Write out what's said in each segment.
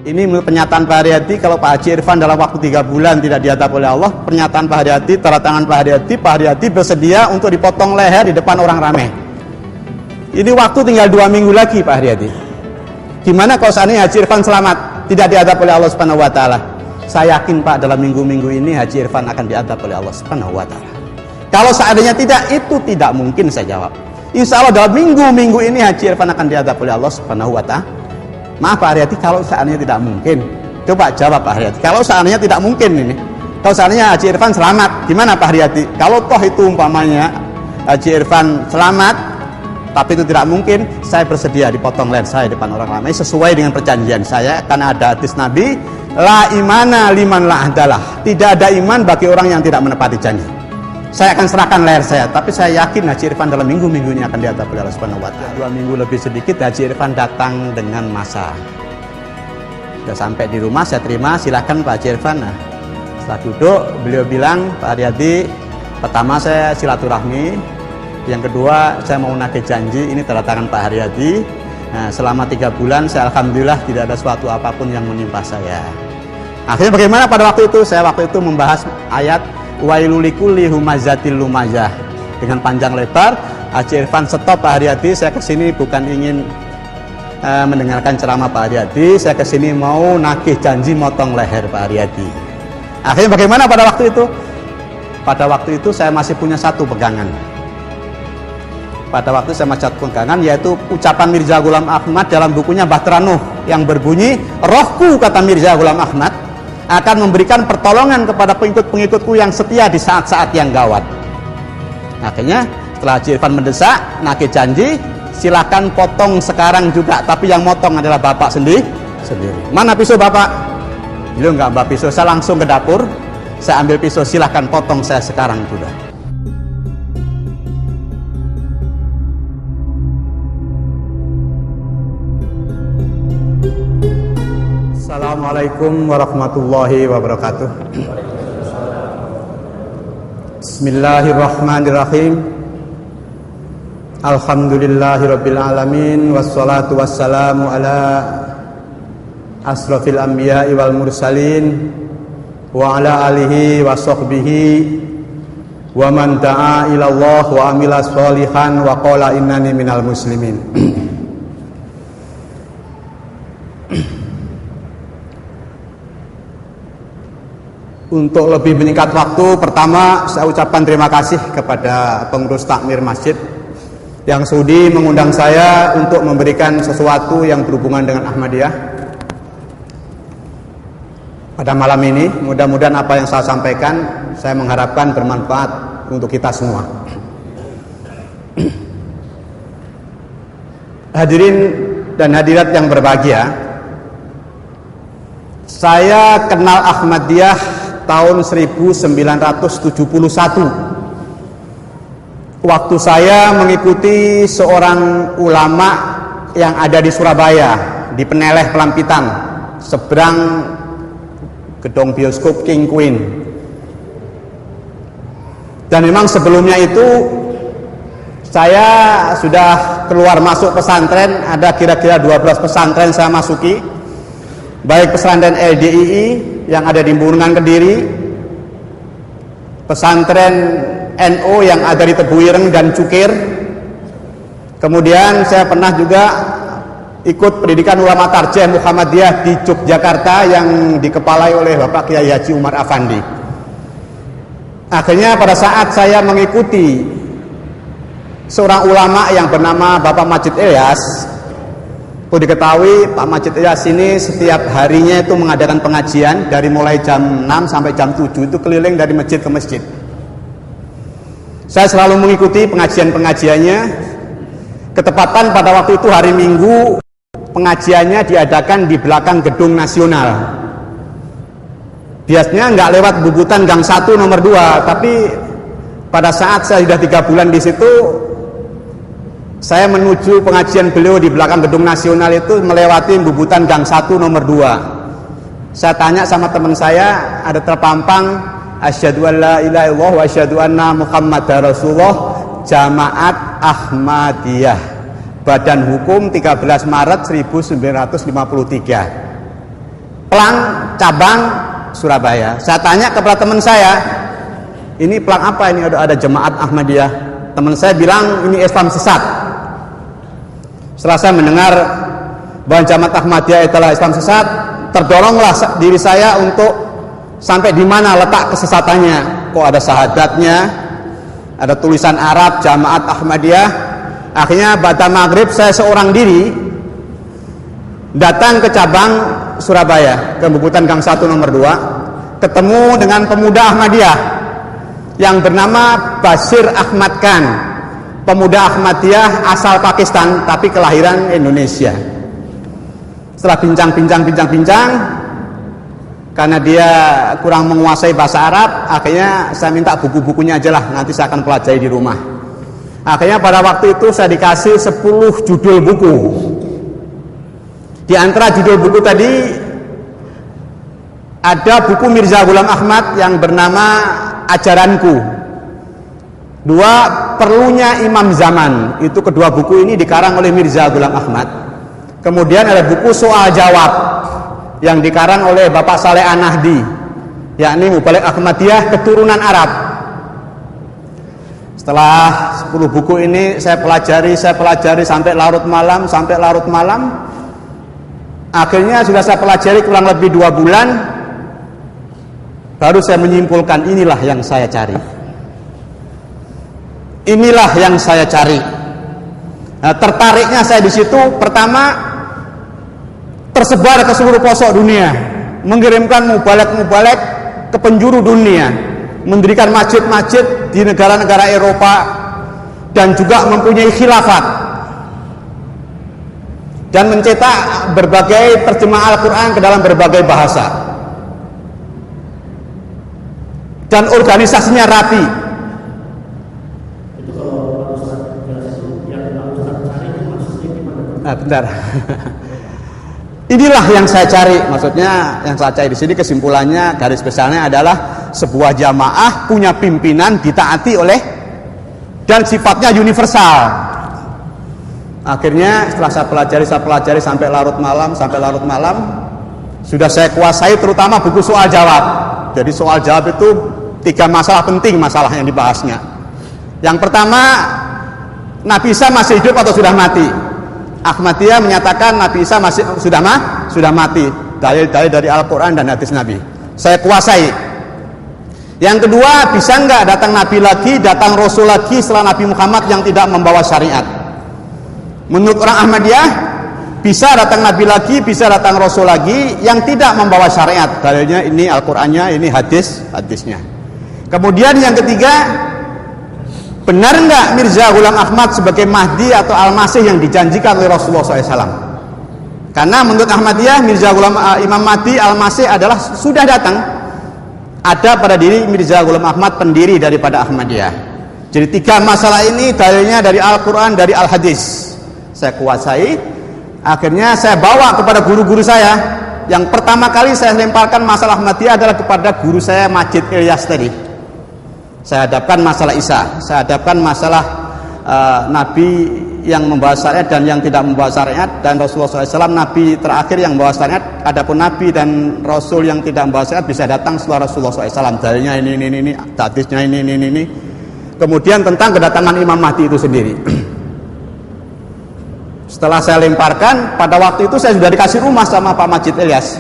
Ini menurut pernyataan Pak Haryadi, kalau Pak Haji Irfan dalam waktu 3 bulan tidak diadab oleh Allah, pernyataan Pak Haryadi, tanda tangan Pak Haryadi bersedia untuk dipotong leher di depan orang ramai. Ini waktu tinggal 2 minggu lagi Pak Haryadi. Gimana kalau seandainya Haji Irfan selamat, tidak diadab oleh Allah Subhanahu wa taala? Saya yakin Pak, dalam minggu-minggu ini Haji Irfan akan diadab oleh Allah Subhanahu wa taala. Kalau seandainya tidak, itu tidak mungkin, saya jawab. Insya Allah dalam minggu-minggu ini Haji Irfan akan diadab oleh Allah Subhanahu wa taala. Maaf Pak Haryadi, kalau seandainya tidak mungkin, coba jawab Pak Haryadi. Kalau seandainya tidak mungkin ini, kalau seandainya Haji Irfan selamat, gimana Pak Haryadi? Kalau toh itu umpamanya Haji Irfan selamat, tapi itu tidak mungkin, saya bersedia dipotong leher saya depan orang ramai sesuai dengan perjanjian saya, karena ada hadis Nabi, la imana liman la ahdalah. Tidak ada iman bagi orang yang tidak menepati janji. Saya akan serahkan leher saya, tapi saya yakin Haji Irfan dalam minggu-minggu ini akan diadab oleh Allah Subhanahu wa taala. 2 minggu lebih sedikit Haji Irfan datang dengan masa. Sudah sampai di rumah, saya terima, silakan Pak Haji Irfan. Nah, setelah duduk, beliau bilang, Pak Haryadi, pertama saya silaturahmi, yang kedua saya mau nagih janji, ini tanda tangan Pak Haryadi. Nah, selama 3 bulan saya alhamdulillah tidak ada suatu apapun yang menimpa saya. Akhirnya bagaimana pada waktu itu? Saya waktu itu membahas ayat wailulikulli humazatil lumazah dengan panjang lebar. Haji Irfan stop Pak Haryadi, saya kesini bukan ingin mendengarkan ceramah Pak Haryadi, saya kesini mau nagih janji motong leher Pak Haryadi. Akhirnya bagaimana pada waktu itu? Pada waktu itu saya masih punya satu pegangan. Pada waktu saya masih satu pegangan, yaitu ucapan Mirza Ghulam Ahmad dalam bukunya Bahtera Nuh yang berbunyi, rohku, kata Mirza Ghulam Ahmad, akan memberikan pertolongan kepada pengikut-pengikutku yang setia di saat-saat yang gawat. Akhirnya setelah Haji Irfan mendesak, nagih janji, silakan potong sekarang juga, tapi yang motong adalah bapak sendiri. Mana pisau bapak? Beliau nggak bawa pisau, saya langsung ke dapur, saya ambil pisau, silakan potong saya sekarang juga. Assalamualaikum warahmatullahi wabarakatuh. Bismillahirrahmanirrahim. Alhamdulillahirabbil alamin, wassalatu wassalamu ala asrofil anbiya'i wal mursalin wa ala alihi wa sahbihi wa man da'a ilallah wa amila sholihan wa qala innani minal muslimin. Untuk lebih menyingkat waktu, pertama saya ucapkan terima kasih kepada pengurus takmir masjid yang sudi mengundang saya untuk memberikan sesuatu yang berhubungan dengan Ahmadiyah pada malam ini. Mudah-mudahan apa yang saya sampaikan, saya mengharapkan bermanfaat untuk kita semua. Hadirin dan hadirat yang berbahagia, saya kenal Ahmadiyah tahun 1971. Waktu saya mengikuti seorang ulama yang ada di Surabaya, di Peneleh Pelampitan, seberang gedung bioskop King Queen. Dan memang sebelumnya itu saya sudah keluar masuk pesantren, ada kira-kira 12 pesantren saya masuki, baik pesantren LDII yang ada di Bulungan Kediri, pesantren NU yang ada di Tebuireng dan Cukir. Kemudian saya pernah juga ikut pendidikan ulama tarjih Muhammadiyah di Yogyakarta yang dikepalai oleh Bapak Kiai Haji Umar Afandi. Akhirnya pada saat saya mengikuti seorang ulama yang bernama Bapak Majid Ilyas, perlu diketahui Pak Majid Ilyas ini setiap harinya itu mengadakan pengajian dari mulai jam 6 sampai jam 7, itu keliling dari masjid ke masjid. Saya selalu mengikuti pengajian-pengajiannya. Ketepatan pada waktu itu hari Minggu, pengajiannya diadakan di belakang Gedung Nasional. Biasanya nggak lewat Bubutan Gang 1 nomor 2, tapi pada saat saya sudah 3 bulan di situ, saya menuju pengajian beliau di belakang Gedung Nasional itu melewati Bubutan Gang 1 nomor 2. Saya tanya sama teman saya, ada terpampang asyhadu an la ilaha illallah wa asyhadu anna muhammadar rasulullah, Jamaat Ahmadiyah, Badan Hukum 13 Maret 1953. Plang cabang Surabaya. Saya tanya kepada teman saya, ini Plang apa ini, ada Jemaat Ahmadiyah. Teman saya bilang ini Islam sesat. Setelah saya mendengar bahwa Jemaat Ahmadiyah adalah Islam sesat, terdoronglah diri saya untuk sampai di mana letak kesesatannya. Kok ada syahadatnya, ada tulisan Arab Jemaat Ahmadiyah. Akhirnya pada maghrib saya seorang diri datang ke cabang Surabaya, ke Bubutan Gang 1 nomor 2, ketemu dengan pemuda Ahmadiyah yang bernama Basir Ahmad Khan, pemuda Ahmadiyah asal Pakistan tapi kelahiran Indonesia. Setelah bincang, karena dia kurang menguasai bahasa Arab, akhirnya saya minta buku-bukunya aja lah, nanti saya akan pelajari di rumah. Akhirnya pada waktu itu saya dikasih 10 judul buku. Di antara judul buku tadi ada buku Mirza Ghulam Ahmad yang bernama Ajaranku, 2 Perlunya Imam Zaman. Itu kedua buku ini dikarang oleh Mirza Ghulam Ahmad. Kemudian ada buku Soal Jawab yang dikarang oleh Bapak Saleh An-Nahdi, yakni Mubalik Ahmadiyah keturunan Arab. Setelah 10 buku ini saya pelajari sampai larut malam. Akhirnya sudah saya pelajari kurang lebih 2 bulan, baru saya menyimpulkan inilah yang saya cari. Inilah yang saya cari. Nah, tertariknya saya di situ, pertama tersebar ke seluruh pelosok dunia, mengirimkan mubalek ke penjuru dunia, mendirikan masjid-masjid di negara-negara Eropa, dan juga mempunyai khilafat, dan mencetak berbagai terjemah Al-Quran ke dalam berbagai bahasa, dan organisasinya rapi. Itu kalau yang Ustaz cari itu maksudnya gimana? Bentar. Inilah yang saya cari, maksudnya yang saya cari di sini kesimpulannya, garis besarnya adalah sebuah jamaah punya pimpinan ditaati oleh dan sifatnya universal. Akhirnya setelah saya pelajari sampai larut malam, sudah saya kuasai terutama buku soal jawab. Jadi soal jawab itu 3 masalah penting masalah yang dibahasnya. Yang pertama, Nabi Isa masih hidup atau sudah mati? Ahmadiyah menyatakan Nabi Isa sudah mati. Dalil-dalil dari Al-Quran dan hadis Nabi saya kuasai. Yang kedua, bisa nggak datang Nabi lagi, datang Rasul lagi setelah Nabi Muhammad yang tidak membawa syariat? Menurut orang Ahmadiyah, bisa datang Nabi lagi, bisa datang Rasul lagi yang tidak membawa syariat. Dalilnya ini Al-Qurannya, ini hadisnya. Kemudian yang ketiga, benar nggak Mirza Ghulam Ahmad sebagai Mahdi atau Al-Masih yang dijanjikan oleh Rasulullah SAW? Karena menurut Ahmadiyah, Mirza Ghulam Imam Mahdi Al-Masih adalah sudah datang, ada pada diri Mirza Ghulam Ahmad pendiri daripada Ahmadiyah. Jadi 3 masalah ini dalilnya dari Al-Quran, dari Al-Hadis. Saya kuasai. Akhirnya saya bawa kepada guru-guru saya. Yang pertama kali saya lemparkan masalah Ahmadiyah adalah kepada guru saya Majid Ilyas tadi. Saya hadapkan masalah Isa, saya hadapkan masalah Nabi yang membawa syariat dan yang tidak membawa syariat, dan Rasulullah SAW Nabi terakhir yang membawa syariat. Adapun Nabi dan Rasul yang tidak membawa syariat bisa datang setelah Rasulullah SAW. Dalilnya ini, hadisnya ini. Kemudian tentang kedatangan Imam Mahdi itu sendiri. Setelah saya lemparkan, pada waktu itu saya sudah dikasih rumah sama Pak Majid Ilyas.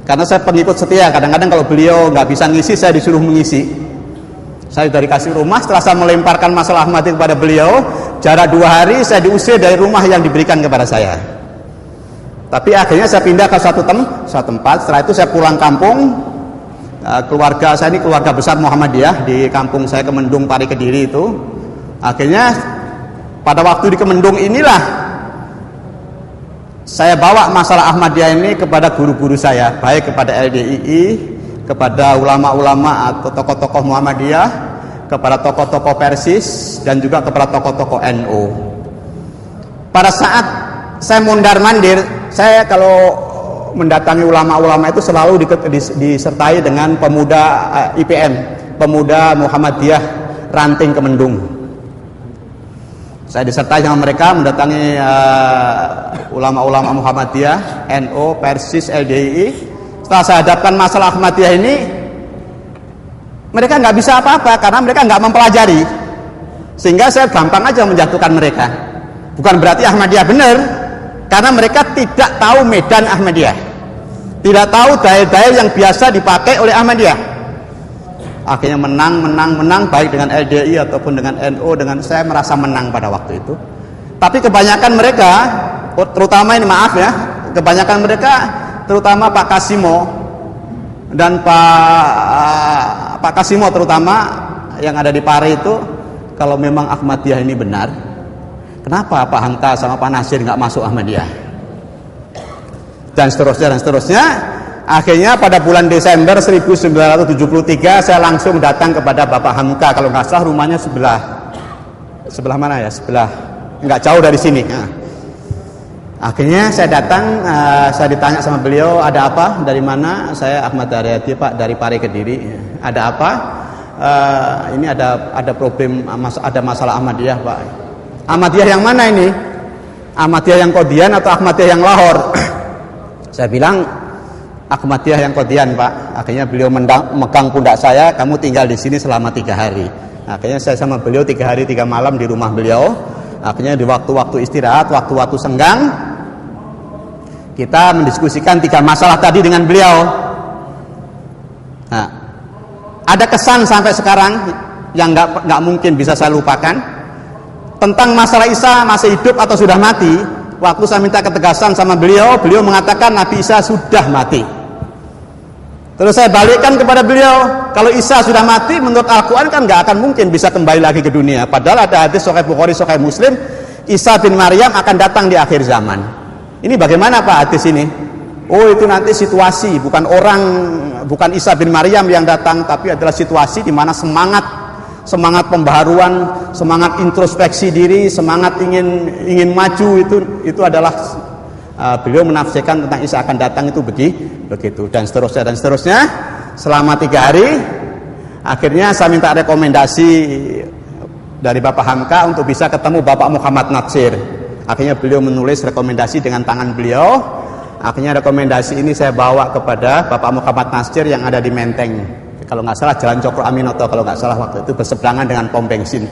Karena saya pengikut setia, kadang-kadang kalau beliau nggak bisa ngisi, saya disuruh mengisi. Saya sudah dikasih rumah. Setelah saya melemparkan masalah Ahmadi kepada beliau, jarak 2 hari saya diusir dari rumah yang diberikan kepada saya. Tapi akhirnya saya pindah ke satu tempat. Setelah itu saya pulang kampung. Keluarga saya ini keluarga besar Muhammadiyah di kampung saya, Kemendung, Pari, Kediri itu. Akhirnya pada waktu di Kemendung inilah saya bawa masalah Ahmadiyah ini kepada guru-guru saya, baik kepada LDII, kepada ulama-ulama atau tokoh-tokoh Muhammadiyah, kepada tokoh-tokoh Persis, dan juga kepada tokoh-tokoh NU. Pada saat saya mondar-mandir, saya kalau mendatangi ulama-ulama itu selalu disertai dengan pemuda IPM, pemuda Muhammadiyah Ranting Kemendung. Saya disertai sama mereka mendatangi ulama-ulama Muhammadiyah, NU, Persis, LDII. Setelah saya hadapkan masalah Ahmadiyah ini, mereka nggak bisa apa-apa karena mereka nggak mempelajari, sehingga saya gampang aja menjatuhkan mereka. Bukan berarti Ahmadiyah benar, karena mereka tidak tahu medan Ahmadiyah, tidak tahu dalil-dalil yang biasa dipakai oleh Ahmadiyah. Akhirnya menang baik dengan LDI ataupun dengan NU, dengan saya merasa menang pada waktu itu. Tapi kebanyakan mereka, terutama ini maaf ya, kebanyakan mereka, terutama Pak Kasimo dan Pak Kasimo terutama yang ada di Pare itu, kalau memang Ahmadiyah ini benar, kenapa Pak Hamka sama Pak Nasir nggak masuk Ahmadiyah? Dan seterusnya. Akhirnya pada bulan Desember 1973 saya langsung datang kepada Bapak Hamka, kalau nggak salah rumahnya sebelah mana ya, nggak jauh dari sini. Akhirnya saya datang, saya ditanya sama beliau, ada apa, dari mana? Saya Ahmad Haryadi Pak, dari Pare Kediri. Ada apa? Ini ada problem, ada masalah Ahmadiyah Pak. Ahmadiyah yang mana ini? Ahmadiyah yang Qadian atau Ahmadiyah yang Lahore? Saya bilang Ahmadiyah yang Qadian Pak. Akhirnya beliau megang pundak saya, kamu tinggal di sini selama 3 hari. Akhirnya saya sama beliau 3 hari 3 malam di rumah beliau. Akhirnya di waktu-waktu istirahat, waktu-waktu senggang, kita mendiskusikan 3 masalah tadi dengan beliau. Nah, ada kesan sampai sekarang yang nggak mungkin bisa saya lupakan tentang masalah Isa masih hidup atau sudah mati. Waktu saya minta ketegasan sama beliau, beliau mengatakan Nabi Isa sudah mati. Terus saya balikkan kepada beliau, kalau Isa sudah mati, menurut Al-Quran kan nggak akan mungkin bisa kembali lagi ke dunia. Padahal ada hadis Sahih Bukhari, Sahih Muslim, Isa bin Maryam akan datang di akhir zaman. Ini bagaimana Pak hadis ini? Oh, itu nanti situasi, bukan orang, bukan Isa bin Maryam yang datang, tapi adalah situasi di mana semangat pembaharuan, semangat introspeksi diri, semangat ingin maju, itu adalah beliau menafsirkan tentang Isa akan datang itu begitu, dan seterusnya. Selama 3 hari, akhirnya saya minta rekomendasi dari Bapak Hamka untuk bisa ketemu Bapak Muhammad Natsir. Akhirnya beliau menulis rekomendasi dengan tangan beliau. Akhirnya rekomendasi ini saya bawa kepada Bapak Muhammad Natsir yang ada di Menteng, kalau nggak salah Jalan Cokro Aminoto, kalau nggak salah waktu itu berseberangan dengan pom bensin.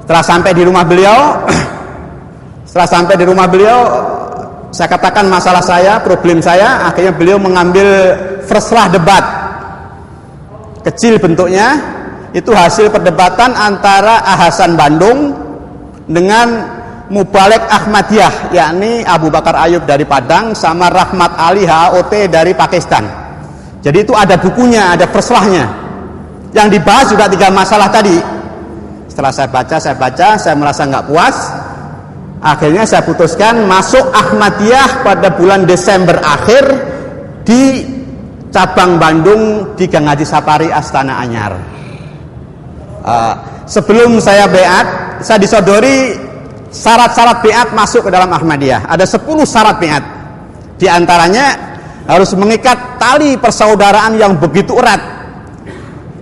Setelah sampai di rumah beliau, saya katakan masalah saya, problem saya. Akhirnya beliau mengambil first-lah debat, kecil bentuknya, itu hasil perdebatan antara Hasan Bandung dengan Mubalek Ahmadiyah, yakni Abu Bakar Ayub dari Padang sama Rahmat Ali HOT dari Pakistan. Jadi itu ada bukunya, ada first-lahnya. Yang dibahas juga 3 masalah tadi. Setelah saya baca, saya merasa nggak puas. Akhirnya saya putuskan masuk Ahmadiyah pada bulan Desember akhir di cabang Bandung di Gang Haji Sapari Astana Anyar. Sebelum saya beat, saya disodori syarat-syarat beat masuk ke dalam Ahmadiyah. Ada 10 syarat beat. Di antaranya harus mengikat tali persaudaraan yang begitu erat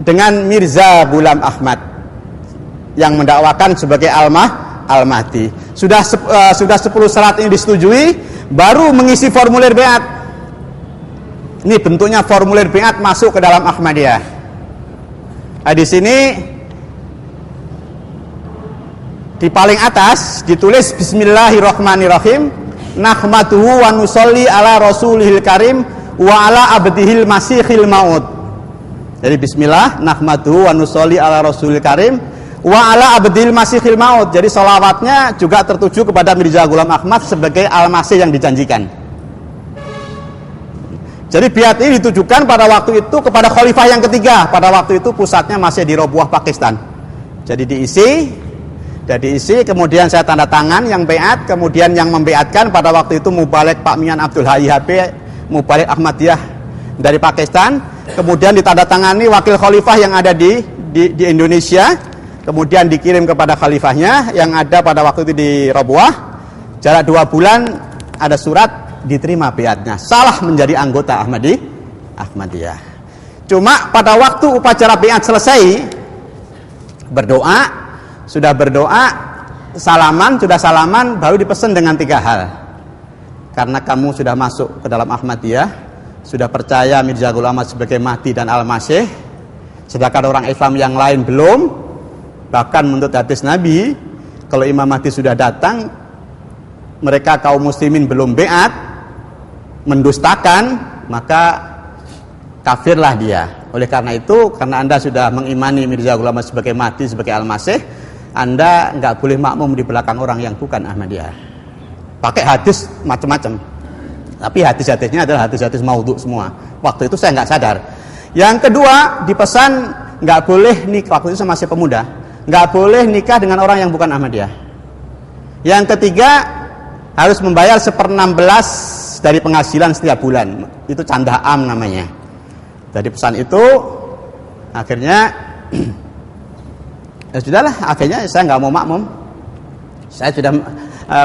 dengan Mirza Ghulam Ahmad yang mendakwakan sebagai Al-Mahdi. Sudah 10 syarat ini disetujui, baru mengisi formulir beat. Ini bentuknya formulir beat masuk ke dalam Ahmadiyah. Nah, di sini di paling atas ditulis Bismillahirrahmanirrahim, nahmaduhu wa nusolli ala rasulihil karim wa ala abdihil masihil maut. Jadi bismillah, nahmaduhu wa nusolli ala rasulihil karim wa ala abdihil masihil maut. Jadi salawatnya juga tertuju kepada Mirza Ghulam Ahmad sebagai Al-Masih yang dijanjikan. Jadi biat ini ditujukan pada waktu itu kepada khalifah yang ketiga. Pada waktu itu pusatnya masih di Robuah, Pakistan. Jadi diisi, kemudian saya tanda tangan yang beat, kemudian yang membeatkan pada waktu itu Mubalek Pak Mian Abdul Hayy HP, Mubalek Ahmadiyah dari Pakistan, kemudian ditandatangani wakil khalifah yang ada di Indonesia, kemudian dikirim kepada khalifahnya yang ada pada waktu itu di Robuah. Jarak 2 bulan ada surat, diterima beatnya, salah menjadi anggota Ahmadiyah. Cuma pada waktu upacara beat selesai, sudah berdoa, sudah salaman, baru dipesan dengan 3 hal. Karena kamu sudah masuk ke dalam Ahmadiyah, sudah percaya Mirza Ghulam Ahmad sebagai Mahdi dan Al-Masih, sedangkan orang Islam yang lain belum. Bahkan menurut hadis Nabi, kalau Imam Mahdi sudah datang, mereka kaum muslimin belum beat, mendustakan, maka kafirlah dia. Oleh karena itu, karena Anda sudah mengimani Mirza Ghulam Ahmad sebagai Mahdi, sebagai Al-Masih, Anda nggak boleh makmum di belakang orang yang bukan Ahmadiyah. Pakai hadis macam-macam, tapi hadis-hadisnya adalah hadis-hadis maudhu semua. Waktu itu saya nggak sadar. Yang kedua, dipesan nggak boleh nikah. Waktu itu saya masih pemuda, nggak boleh nikah dengan orang yang bukan Ahmadiyah. Yang ketiga, harus membayar 1/16 dari penghasilan setiap bulan. Itu candaan namanya. Dari pesan itu, akhirnya ya sudahlah. Akhirnya saya nggak mau makmum. Saya sudah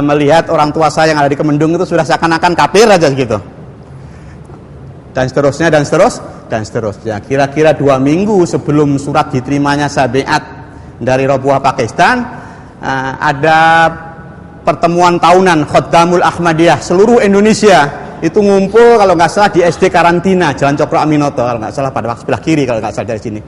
melihat orang tua saya yang ada di Kemendung itu sudah seakan-akan kafir aja gitu. Dan seterusnya dan seterusnya. Kira-kira 2 minggu sebelum surat diterimanya saya beat dari Robuah Pakistan, ada pertemuan tahunan Khaddamul Ahmadiyah seluruh Indonesia itu ngumpul kalau nggak salah di SD Karantina Jalan Cokro Aminoto, kalau nggak salah pada sebelah kiri kalau nggak salah dari sini.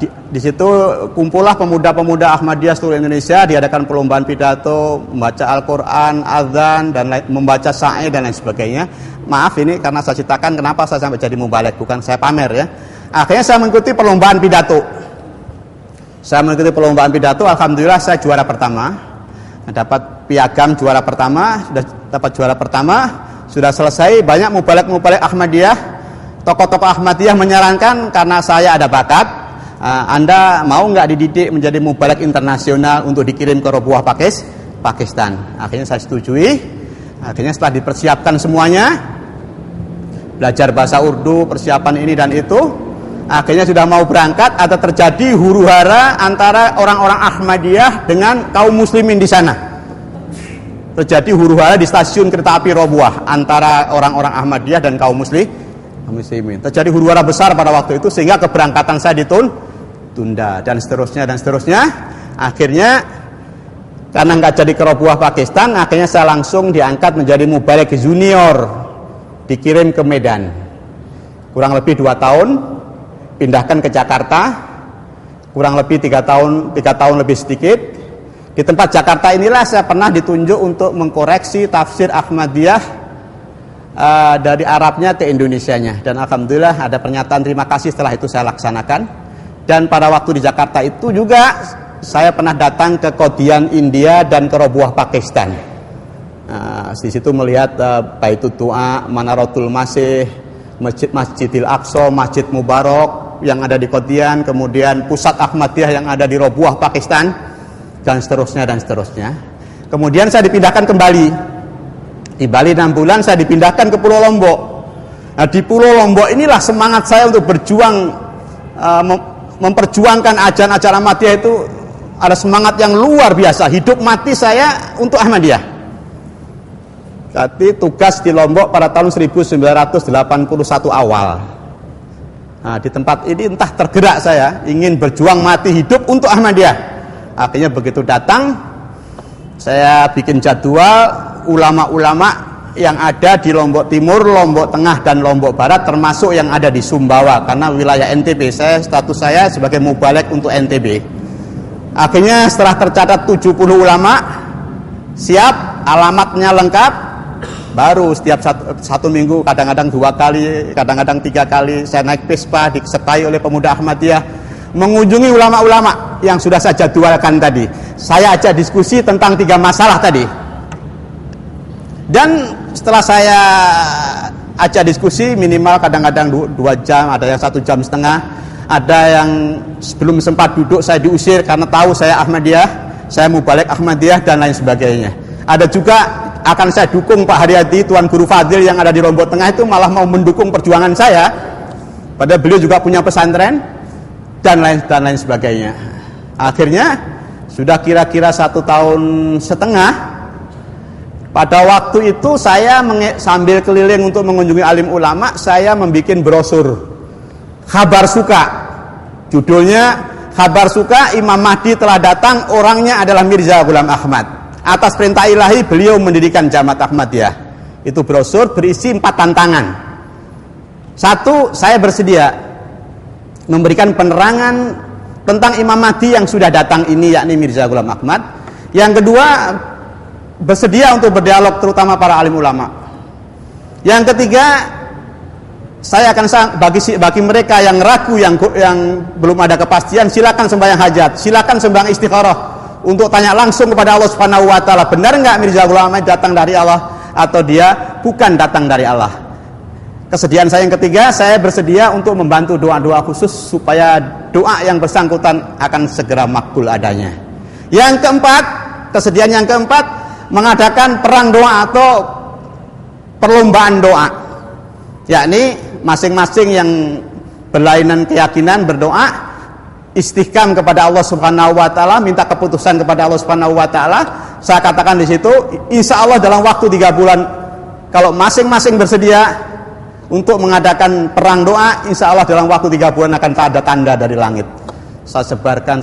Di situ kumpullah pemuda-pemuda Ahmadiyah seluruh Indonesia, diadakan perlombaan pidato, membaca Al-Quran, azan, dan membaca sa'i dan lain sebagainya. Maaf ini karena saya ceritakan kenapa saya sampai jadi mubalek, bukan saya pamer ya. Akhirnya saya mengikuti perlombaan pidato. Alhamdulillah saya juara pertama, dapat piagam juara pertama, sudah dapat juara pertama, sudah selesai. Banyak mubalek Ahmadiyah, tokoh-tokoh Ahmadiyah menyarankan karena saya ada bakat, Anda mau nggak dididik menjadi mubalek internasional untuk dikirim ke Robuah Pakistan. Akhirnya saya setujui. Akhirnya setelah dipersiapkan semuanya, belajar bahasa Urdu, persiapan ini dan itu, akhirnya sudah mau berangkat, ada terjadi huru-hara antara orang-orang Ahmadiyah dengan kaum muslimin di sana. Terjadi huru-hara di stasiun kereta api Robuah antara orang-orang Ahmadiyah dan kaum muslimin. Terjadi huru-hara besar pada waktu itu sehingga keberangkatan saya ditunda dan seterusnya. Akhirnya karena nggak jadi ke Robuah Pakistan, akhirnya saya langsung diangkat menjadi mubalek junior, dikirim ke Medan. Kurang lebih 2 tahun, pindahkan ke Jakarta, kurang lebih 3 tahun lebih sedikit. Di tempat Jakarta inilah saya pernah ditunjuk untuk mengkoreksi tafsir Ahmadiyah dari Arabnya ke Indonesianya, dan alhamdulillah ada pernyataan terima kasih setelah itu saya laksanakan. Dan pada waktu di Jakarta itu juga saya pernah datang ke Qadian India dan ke Robuah Pakistan. Di situ melihat Baitul Du'a, Manaratul Masih, Masjidil Aqsa, Masjid Mubarak yang ada di Qadian, kemudian pusat Ahmadiyah yang ada di Robuah Pakistan, dan seterusnya. Kemudian saya dipindahkan kembali. Di Bali 6 bulan saya dipindahkan ke Pulau Lombok. Nah, di Pulau Lombok inilah semangat saya untuk berjuang, memperjuangkan ajaran-ajaran Ahmadiyah itu ada semangat yang luar biasa. Hidup mati saya untuk Ahmadiyah. Jadi tugas di Lombok pada tahun 1981 awal. Nah, di tempat ini entah tergerak saya ingin berjuang mati hidup untuk Ahmadiyah. Akhirnya begitu datang, saya bikin jadwal ulama-ulama yang ada di Lombok Timur, Lombok Tengah, dan Lombok Barat, termasuk yang ada di Sumbawa, karena wilayah NTB, status saya sebagai mubalek untuk NTB. Akhirnya setelah tercatat 70 ulama siap, alamatnya lengkap, baru setiap satu minggu, kadang-kadang 2 kali, kadang-kadang 3 kali, saya naik Vespa disertai oleh pemuda Ahmadiyah mengunjungi ulama-ulama yang sudah saya jadwalkan tadi. Saya ajak diskusi tentang 3 masalah tadi. Dan setelah saya ajak diskusi minimal kadang-kadang 2 jam, ada yang 1,5 jam, ada yang sebelum sempat duduk saya diusir karena tahu saya Ahmadiyah, saya mubalek Ahmadiyah dan lain sebagainya. Ada juga akan saya dukung Pak Haryadi, Tuan Guru Fadil yang ada di Lombok Tengah itu malah mau mendukung perjuangan saya, padahal beliau juga punya pesantren dan lain sebagainya. Akhirnya sudah kira-kira 1,5 tahun, pada waktu itu saya sambil keliling untuk mengunjungi alim ulama, saya membuat brosur kabar suka. Judulnya kabar suka, Imam Mahdi telah datang, orangnya adalah Mirza Ghulam Ahmad. Atas perintah ilahi beliau mendirikan Jamaat Ahmadiyah. Itu brosur berisi 4 tantangan. 1, saya bersedia memberikan penerangan tentang Imam Mahdi yang sudah datang ini, yakni Mirza Ghulam Ahmad. Yang kedua, bersedia untuk berdialog terutama para alim ulama. Yang ketiga, saya akan bagi mereka yang ragu, yang belum ada kepastian, silakan sembahyang hajat, silakan sembahyang istikharah untuk tanya langsung kepada Allah Subhanahu wa taala, benar enggak Mirza Ghulam Ahmad datang dari Allah atau dia bukan datang dari Allah. Kesediaan saya yang ketiga, saya bersedia untuk membantu doa-doa khusus supaya doa yang bersangkutan akan segera makbul adanya. Yang keempat, kesediaan yang keempat, mengadakan perang doa atau perlombaan doa, yakni masing-masing yang berlainan keyakinan berdoa istihkam kepada Allah Subhanahu wa taala, minta keputusan kepada Allah Subhanahu wa taala. Saya katakan di situ, insya Allah dalam waktu 3 bulan kalau masing-masing bersedia untuk mengadakan perang doa, insya Allah dalam waktu 3 bulan akan ada tanda dari langit. Saya sebarkan.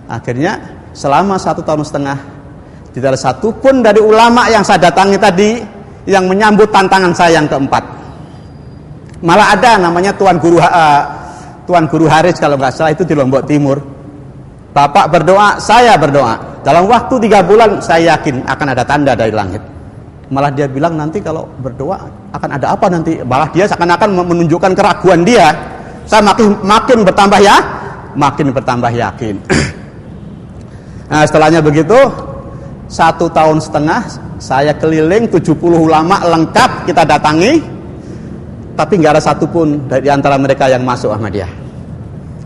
Akhirnya selama 1,5 tahun tidak ada satupun dari ulama yang saya datangi tadi yang menyambut tantangan saya yang keempat. Malah ada namanya Tuan Guru Haris kalau nggak salah, itu di Lombok Timur. Bapak berdoa, saya berdoa. Dalam waktu 3 bulan saya yakin akan ada tanda dari langit. Malah dia bilang nanti kalau berdoa akan ada apa nanti. Malah dia seakan-akan menunjukkan keraguan dia. Saya makin bertambah yakin. Nah, setelahnya begitu 1,5 tahun saya keliling 70 ulama lengkap kita datangi. Tapi nggak ada satupun dari antara mereka yang masuk Ahmadiyah.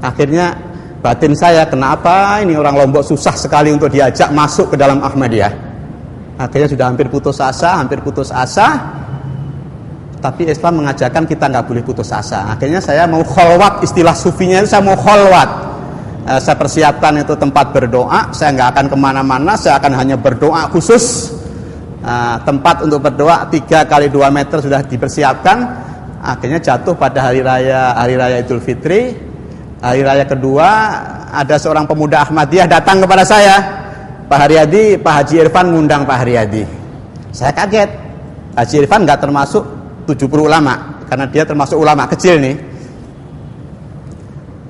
Akhirnya batin saya, kenapa ini orang Lombok susah sekali untuk diajak masuk ke dalam Ahmadiyah. Akhirnya sudah hampir putus asa. Tapi Islam mengajarkan kita nggak boleh putus asa. Akhirnya saya mau kholwat, istilah sufinya itu saya mau kholwat. Saya persiapkan itu tempat berdoa. Saya nggak akan kemana-mana, saya akan hanya berdoa khusus. Tempat untuk berdoa 3 kali 2 meter sudah dipersiapkan. Akhirnya jatuh pada hari raya Idul Fitri. Hari raya kedua, ada seorang pemuda Ahmadiyah datang kepada saya, Pak Haji Irfan ngundang Pak Haryadi. Saya kaget. Haji Irfan nggak termasuk 70 ulama, karena dia termasuk ulama kecil nih.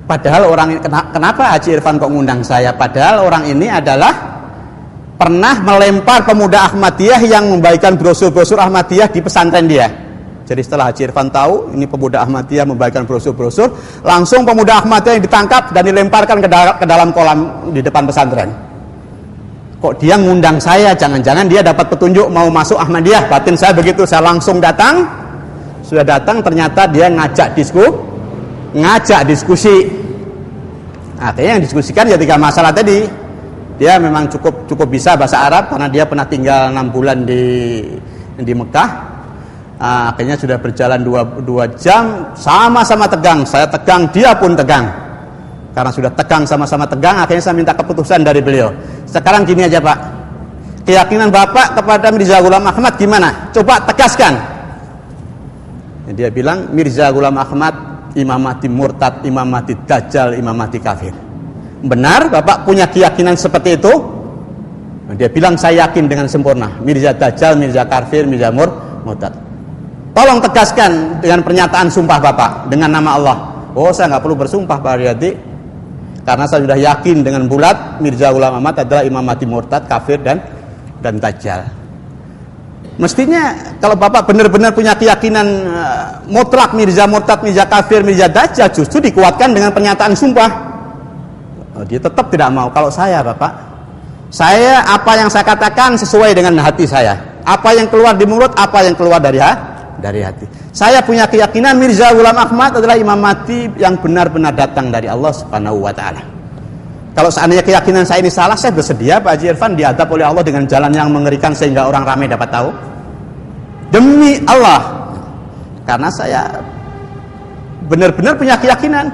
Padahal kenapa Haji Irfan kok ngundang saya? Padahal orang ini adalah pernah melempar pemuda Ahmadiyah yang membagikan brosur-brosur Ahmadiyah di pesantren dia. Jadi setelah Haji Irfan tahu ini pemuda Ahmadiyah membagikan brosur-brosur, langsung pemuda Ahmadiyah yang ditangkap dan dilemparkan ke dalam kolam di depan pesantren. Kok dia ngundang saya? Jangan-jangan dia dapat petunjuk mau masuk Ahmadiyah. Batin saya begitu, saya langsung datang. Sudah datang, ternyata dia ngajak diskusi. Akhirnya yang diskusikan ya 3 masalah tadi. Dia memang cukup bisa bahasa Arab karena dia pernah tinggal 6 bulan di Mekah. Akhirnya sudah berjalan 2 jam, sama-sama tegang. Saya tegang, dia pun tegang. Karena sudah tegang, sama-sama tegang, akhirnya saya minta keputusan dari beliau. Sekarang gini aja Pak, keyakinan Bapak kepada Mirza Ghulam Ahmad gimana? Coba tegaskan. Dia bilang Mirza Ghulam Ahmad Imam Mahdi murtad, Imam Mahdi dajjal, Imam Mahdi kafir. Benar Bapak punya keyakinan seperti itu? Dia bilang saya yakin dengan sempurna, Mirza dajjal, Mirza kafir, Mirza murtad. Tolong tegaskan dengan pernyataan sumpah Bapak dengan nama Allah. Oh, saya nggak perlu bersumpah Pak Haryadi, karena saya sudah yakin dengan bulat Mirza Ghulam Ahmad adalah Imam Mahdi murtad, kafir dan dajjal. Mestinya kalau Bapak benar-benar punya keyakinan mutlak Mirza murtad, Mirza kafir, Mirza dajjal, justru dikuatkan dengan pernyataan sumpah. Dia tetap tidak mau. Kalau saya Bapak, saya apa yang saya katakan sesuai dengan hati saya. Apa yang keluar di mulut, apa yang keluar dari hati. Saya punya keyakinan Mirza Ghulam Ahmad adalah Imam Mahdi yang benar-benar datang dari Allah Subhanahu wa taala. Kalau seandainya keyakinan saya ini salah, saya bersedia Pak Haji Irfan diadab oleh Allah dengan jalan yang mengerikan sehingga orang ramai dapat tahu. Demi Allah. Karena saya benar-benar punya keyakinan.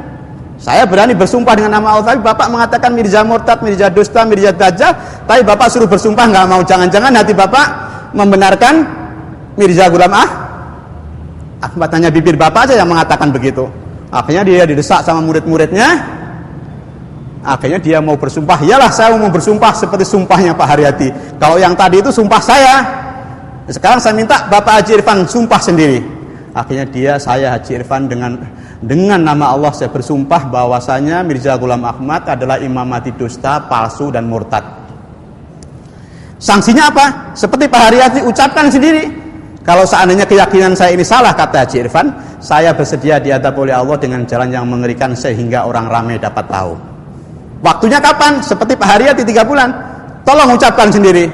Saya berani bersumpah dengan nama Allah, tapi Bapak mengatakan Mirza murtad, Mirza dusta, Mirza dajjal, tapi Bapak suruh bersumpah nggak mau. Jangan-jangan hati Bapak membenarkan Mirza Ghulam Ahmad, hanya bibir Bapak aja yang mengatakan begitu. Akhirnya dia didesak sama murid-muridnya. Akhirnya dia mau bersumpah. Iyalah saya mau bersumpah seperti sumpahnya Pak Haryadi. Kalau yang tadi itu sumpah saya. Sekarang saya minta Bapak Haji Irfan sumpah sendiri. Akhirnya saya Haji Irfan dengan nama Allah saya bersumpah bahwasanya Mirza Ghulam Ahmad adalah imam mati dusta, palsu dan murtad. Sanksinya apa? Seperti Pak Haryati ucapkan sendiri. Kalau seandainya keyakinan saya ini salah, kata Haji Irfan, saya bersedia diadab oleh Allah dengan jalan yang mengerikan sehingga orang ramai dapat tahu. Waktunya kapan? Seperti Pak Haryati 3 bulan. Tolong ucapkan sendiri.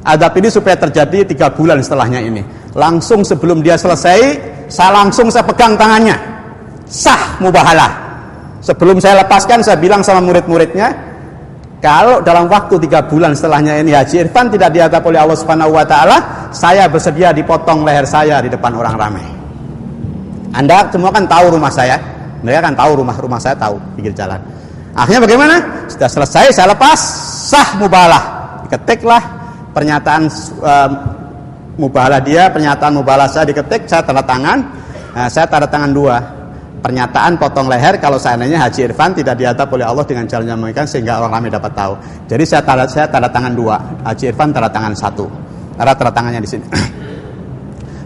Adab ini supaya terjadi 3 bulan setelahnya ini. Langsung sebelum dia selesai, saya pegang tangannya. Sah mubahalah. Sebelum saya lepaskan, saya bilang sama murid-muridnya, kalau dalam waktu 3 bulan setelahnya ini Haji Irfan tidak diadab oleh Allah Subhanahu wa taala, saya bersedia dipotong leher saya di depan orang ramai. Anda semua kan tahu rumah saya. Mereka kan tahu rumah saya tahu pinggir jalan. Akhirnya bagaimana? Sudah selesai, saya lepas, sah mubahalah. Diketiklah pernyataan mubahalah dia, pernyataan mubahalah saya diketik, saya tanda tangan. Nah, saya tanda tangan 2. Pernyataan potong leher kalau seandainya Haji Irfan tidak diadab oleh Allah dengan jalan yang mengerikan sehingga orang ramai dapat tahu. Jadi saya tanda tangan 2, Haji Irfan tanda tangan 1. Ada tanda tangannya di sini.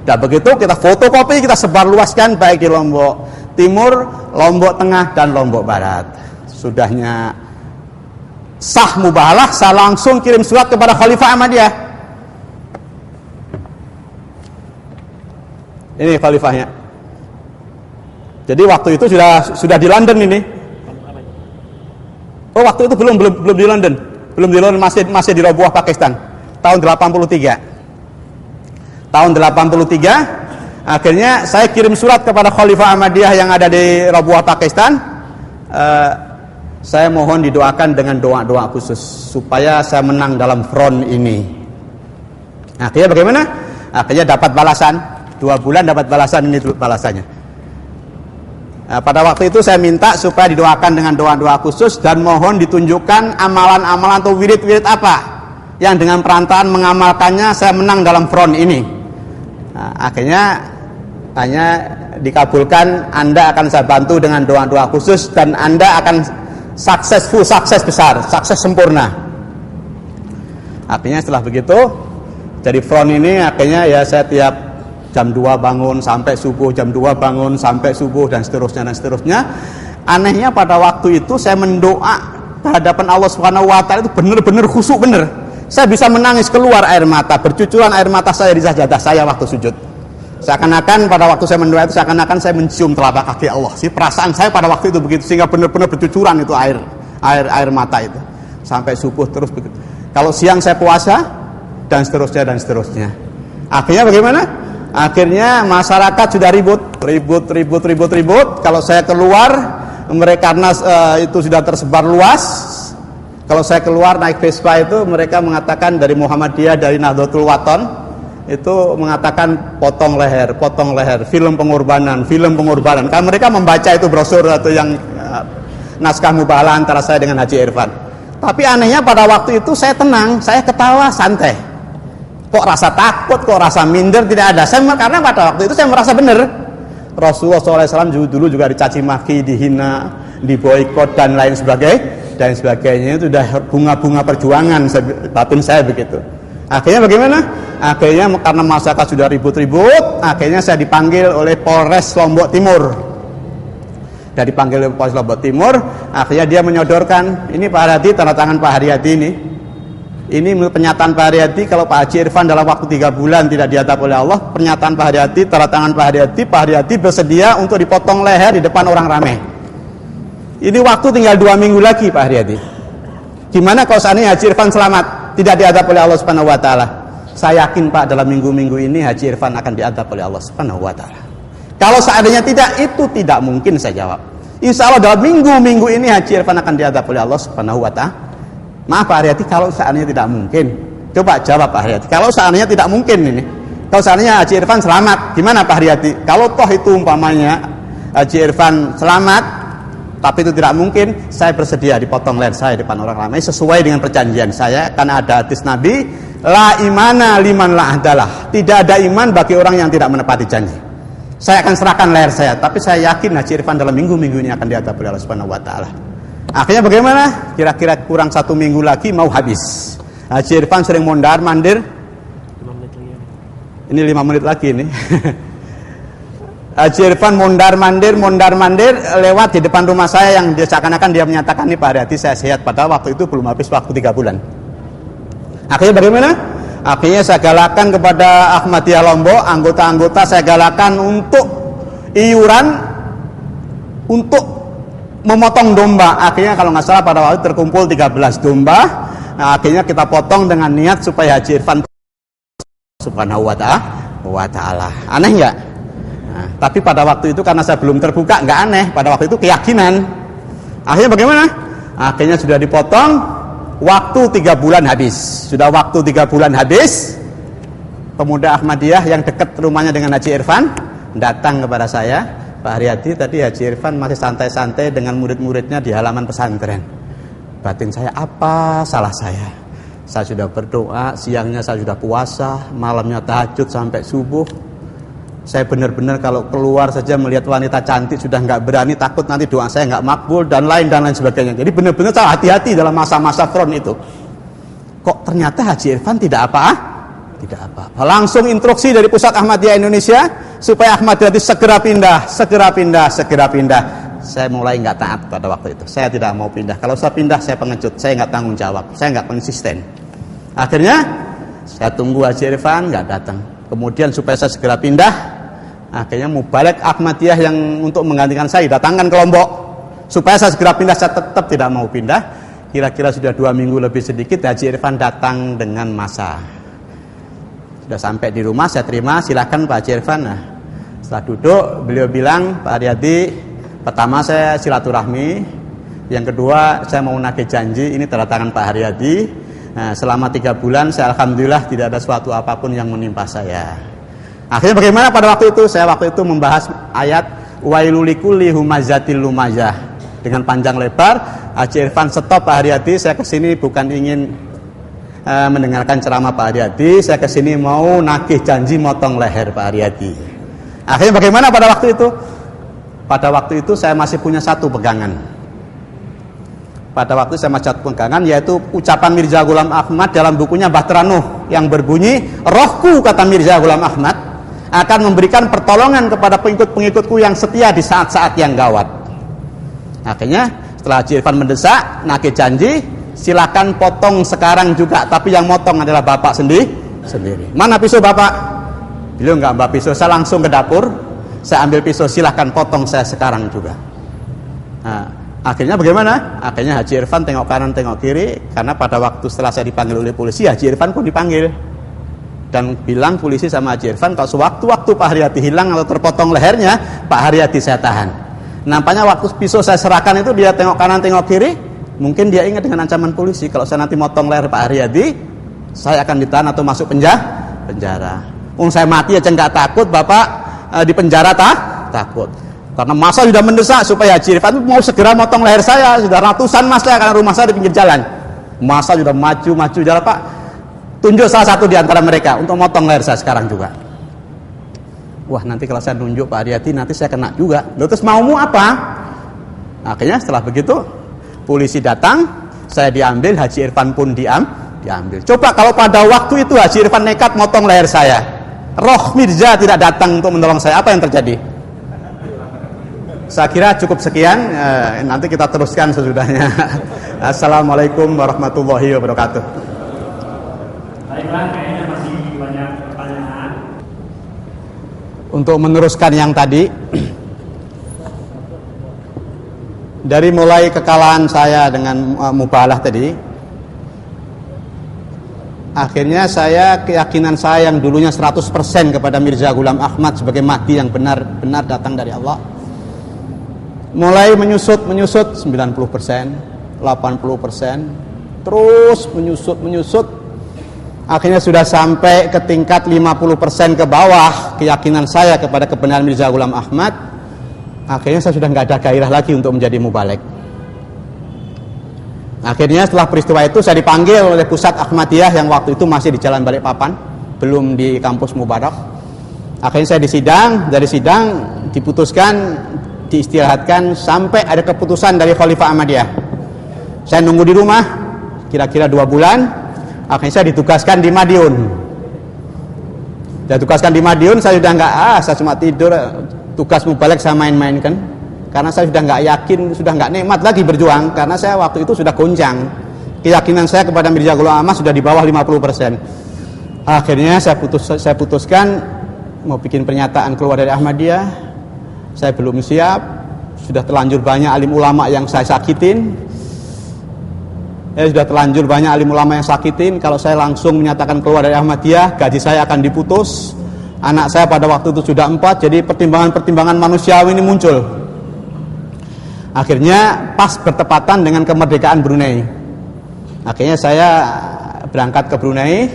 Dan begitu kita fotokopi, kita sebarluaskan baik di Lombok Timur, Lombok Tengah dan Lombok Barat. Sudahnya sah mubahalah, saya langsung kirim surat kepada Khalifah Ahmadiyah. Ini khalifahnya. Jadi waktu itu sudah di London ini. Oh, waktu itu belum di London. Belum di London, masih di Rabuah, Pakistan. Tahun 83. Tahun 83 akhirnya saya kirim surat kepada Khalifah Ahmadiyah yang ada di Rabuah, Pakistan. Saya mohon didoakan dengan doa-doa khusus supaya saya menang dalam front ini. Akhirnya bagaimana? Akhirnya dapat balasan. 2 bulan dapat balasan, ini balasannya. Pada waktu itu saya minta supaya didoakan dengan doa-doa khusus dan mohon ditunjukkan amalan-amalan atau wirid-wirid apa yang dengan perantaraan mengamalkannya saya menang dalam front ini. Akhirnya hanya dikabulkan, Anda akan saya bantu dengan doa-doa khusus dan Anda akan sukses besar, sukses sempurna. Akhirnya setelah begitu jadi front ini, akhirnya ya saya tiap jam 2 bangun sampai subuh, jam 2 bangun sampai subuh dan seterusnya. Anehnya pada waktu itu saya mendoa hadapan Allah Subhanahu wa taala itu benar-benar khusyuk benar. Saya bisa menangis, keluar air mata, bercucuran air mata saya di sajadah saya waktu sujud. Seakan-akan pada waktu saya mendoa itu seakan-akan saya mencium telapak kaki Allah. Si perasaan saya pada waktu itu begitu, sehingga benar-benar bercucuran itu air mata itu sampai subuh terus begitu. Kalau siang saya puasa dan seterusnya. Akhirnya bagaimana? Akhirnya masyarakat sudah ribut. Kalau saya keluar, mereka karena itu sudah tersebar luas. Kalau saya keluar naik Vespa itu, mereka mengatakan dari Muhammadiyah, dari Nahdlatul Wathon itu mengatakan potong leher, film pengorbanan. Karena mereka membaca itu brosur atau yang naskah mubahalah antara saya dengan Haji Irfan. Tapi anehnya pada waktu itu saya tenang, saya ketawa santai. Kok rasa takut, kok rasa minder tidak ada. Karena pada waktu itu saya merasa benar. Rasulullah SAW dulu juga dicaci maki, dihina, diboikot dan lain sebagainya. Itu sudah bunga-bunga perjuangan batin saya begitu. Akhirnya bagaimana? Akhirnya karena masyarakat sudah ribut-ribut, akhirnya saya dipanggil oleh Polres Lombok Timur. Dan dipanggil oleh Polres Lombok Timur, akhirnya dia menyodorkan, ini Pak Haryati, tanda tangan Pak Haryati ini. Ini menurut pernyataan Pak Haryati, kalau Pak Haji Irfan dalam waktu 3 bulan tidak diadab oleh Allah, pernyataan Pak Haryati, tanda tangan Pak Haryati bersedia untuk dipotong leher di depan orang ramai. Ini waktu tinggal 2 minggu lagi Pak Haryati. Gimana kalau seandainya Haji Irfan selamat, tidak diadab oleh Allah Subhanahu wa taala? Saya yakin Pak, dalam minggu-minggu ini Haji Irfan akan diadab oleh Allah Subhanahu wa taala. Kalau seandainya tidak, itu tidak mungkin saya jawab. Insya Allah dalam minggu-minggu ini Haji Irfan akan diadab oleh Allah Subhanahu wa taala. Maaf Pak Haryati, kalau seandainya tidak mungkin, coba jawab Pak Haryati. Kalau seandainya tidak mungkin ini, kalau seandainya Haji Irfan selamat, gimana Pak Haryati? Kalau toh itu umpamanya Haji Irfan selamat, tapi itu tidak mungkin, saya bersedia dipotong leher saya di depan orang ramai sesuai dengan perjanjian saya, karena ada hadis Nabi, la imana liman la ahdalah. Tidak ada iman bagi orang yang tidak menepati janji. Saya akan serahkan leher saya, tapi saya yakin Haji Irfan dalam minggu-minggu ini akan diadab oleh Allah Subhanahu wa taala. Akhirnya bagaimana? Kira-kira kurang 1 minggu lagi mau habis. Haji Irfan sering mondar-mandir. Ini 5 menit lagi nih. Haji Irfan mondar-mandir lewat di depan rumah saya yang seakan-akan dia menyatakan ini Pak Haryadi saya sehat, padahal waktu itu belum habis waktu 3 bulan. Akhirnya bagaimana? Akhirnya saya galakan kepada Ahmadiyah Lombok, anggota-anggota saya galakan untuk iuran untuk memotong domba. Akhirnya kalau nggak salah pada waktu itu terkumpul 13 domba. Nah, akhirnya kita potong dengan niat supaya Haji Irfan subhanahu wa ta'ala. Aneh nggak? Nah, tapi pada waktu itu karena saya belum terbuka, nggak aneh. Pada waktu itu keyakinan. Akhirnya bagaimana? Akhirnya sudah dipotong. Waktu 3 bulan habis. Sudah waktu 3 bulan habis. Pemuda Ahmadiyah yang dekat rumahnya dengan Haji Irfan datang kepada saya, Pak Haryadi, tadi Haji Irfan masih santai-santai dengan murid-muridnya di halaman pesantren. Batin saya, apa salah saya? Saya sudah berdoa, siangnya saya sudah puasa, malamnya tahajud sampai subuh. Saya benar-benar kalau keluar saja melihat wanita cantik sudah nggak berani, takut nanti doa saya nggak makbul dan lain sebagainya. Jadi benar-benar saya hati-hati dalam masa-masa front itu. Kok ternyata Haji Irfan tidak apa-apa? Tidak apa-apa. Langsung instruksi dari Pusat Ahmadiyah Indonesia supaya Ahmadiyah segera pindah. Saya mulai nggak taat pada waktu itu. Saya tidak mau pindah. Kalau saya pindah saya pengecut. Saya nggak tanggung jawab. Saya nggak konsisten. Akhirnya saya tunggu Haji Irfan nggak datang. Kemudian supaya saya segera pindah, akhirnya Mubalek Ahmadiyah yang untuk menggantikan saya datangkan ke Lombok. Supaya saya segera pindah, saya tetap tidak mau pindah. Kira-kira sudah 2 minggu lebih sedikit, Haji Irfan datang dengan masa. Sudah sampai di rumah, saya terima, silakan Pak Haji Irfan. Nah, setelah duduk, beliau bilang, Pak Haryadi, pertama saya silaturahmi, yang kedua saya mau nagih janji, ini tanda tangan Pak Haryadi. Nah, selama 3 bulan saya alhamdulillah tidak ada suatu apapun yang menimpa saya. Akhirnya bagaimana pada waktu itu? Saya waktu itu membahas ayat wailul likulli humazatil lumazah dengan panjang lebar. Haji Irfan stop, Pak Haryadi, saya kesini bukan ingin mendengarkan ceramah Pak Haryadi, saya kesini mau nagih janji motong leher Pak Haryadi. Akhirnya bagaimana pada waktu itu? Pada waktu itu saya masih punya satu pegangan. Pada waktu saya masih pegangan, yaitu ucapan Mirza Ghulam Ahmad dalam bukunya Bahtera Nuh yang berbunyi, rohku, kata Mirza Ghulam Ahmad, akan memberikan pertolongan kepada pengikut-pengikutku yang setia di saat-saat yang gawat. Akhirnya setelah Haji Irfan mendesak, nagih janji, silakan potong sekarang juga, tapi yang motong adalah bapak sendiri. Mana pisau bapak? Beliau nggak mbak pisau, saya langsung ke dapur, saya ambil pisau, silakan potong saya sekarang juga. Nah, akhirnya bagaimana? Akhirnya Haji Irfan tengok kanan tengok kiri, karena pada waktu setelah saya dipanggil oleh polisi, Haji Irfan pun dipanggil dan bilang polisi sama Haji Irfan, kalau sewaktu-waktu Pak Haryadi hilang atau terpotong lehernya, Pak Haryadi saya tahan. Nampaknya waktu pisau saya serahkan itu dia tengok kanan tengok kiri, mungkin dia ingat dengan ancaman polisi, kalau saya nanti motong leher Pak Haryadi, saya akan ditahan atau masuk penjara. Saya mati aja nggak takut, bapak di penjara takut. Karena masa sudah mendesak supaya Haji Irfan mau segera motong leher saya. Sudah ratusan masa karena rumah saya di pinggir jalan. Masa sudah maju jalan, Pak. Tunjuk salah satu di antara mereka untuk motong leher saya sekarang juga. Wah, nanti kalau saya nunjuk Pak Haryadi nanti saya kena juga. Lalu terus maumu apa? Akhirnya setelah begitu polisi datang, saya diambil, Haji Irfan pun diambil. Coba kalau pada waktu itu Haji Irfan nekat motong leher saya, roh Mirza tidak datang untuk menolong saya, apa yang terjadi? Saya kira cukup sekian, nanti kita teruskan sesudahnya. Assalamualaikum warahmatullahi wabarakatuh. Baiklah, kayaknya masih banyak pertanyaan. Untuk meneruskan yang tadi, dari mulai kekalahan saya dengan Mubalah tadi, akhirnya keyakinan saya yang dulunya 100% kepada Mirza Ghulam Ahmad sebagai Mahdi yang benar-benar datang dari Allah, mulai menyusut 90%, 80%, terus menyusut, akhirnya sudah sampai ke tingkat 50% ke bawah keyakinan saya kepada kebenaran Mirza Ghulam Ahmad. Akhirnya saya sudah nggak ada gairah lagi untuk menjadi mubalek. Akhirnya setelah peristiwa itu saya dipanggil oleh Pusat Ahmadiyah yang waktu itu masih di Jalan Balikpapan, belum di kampus Mubarak. Akhirnya saya dari sidang diputuskan, diistirahatkan sampai ada keputusan dari Khalifah Ahmadiyah. Saya nunggu di rumah kira-kira 2 bulan. Akhirnya saya ditugaskan di Madiun. Sudah tugaskan di Madiun, saya sudah nggak, saya cuma tidur, tugas mubalek saya main-mainkan. Karena saya sudah nggak yakin, sudah nggak nikmat lagi berjuang, karena saya waktu itu sudah goncang. Keyakinan saya kepada Mirza Ghulam Ahmad sudah di bawah 50%. Akhirnya saya putuskan mau bikin pernyataan keluar dari Ahmadiyah. Saya belum siap, sudah terlanjur banyak alim ulama yang saya sakitin. Sudah terlanjur banyak alim ulama yang sakitin. Kalau saya langsung menyatakan keluar dari Ahmadiyah, gaji saya akan diputus. Anak saya pada waktu itu sudah 4, jadi pertimbangan-pertimbangan manusiawi ini muncul. Akhirnya pas bertepatan dengan kemerdekaan Brunei. Akhirnya saya berangkat ke Brunei.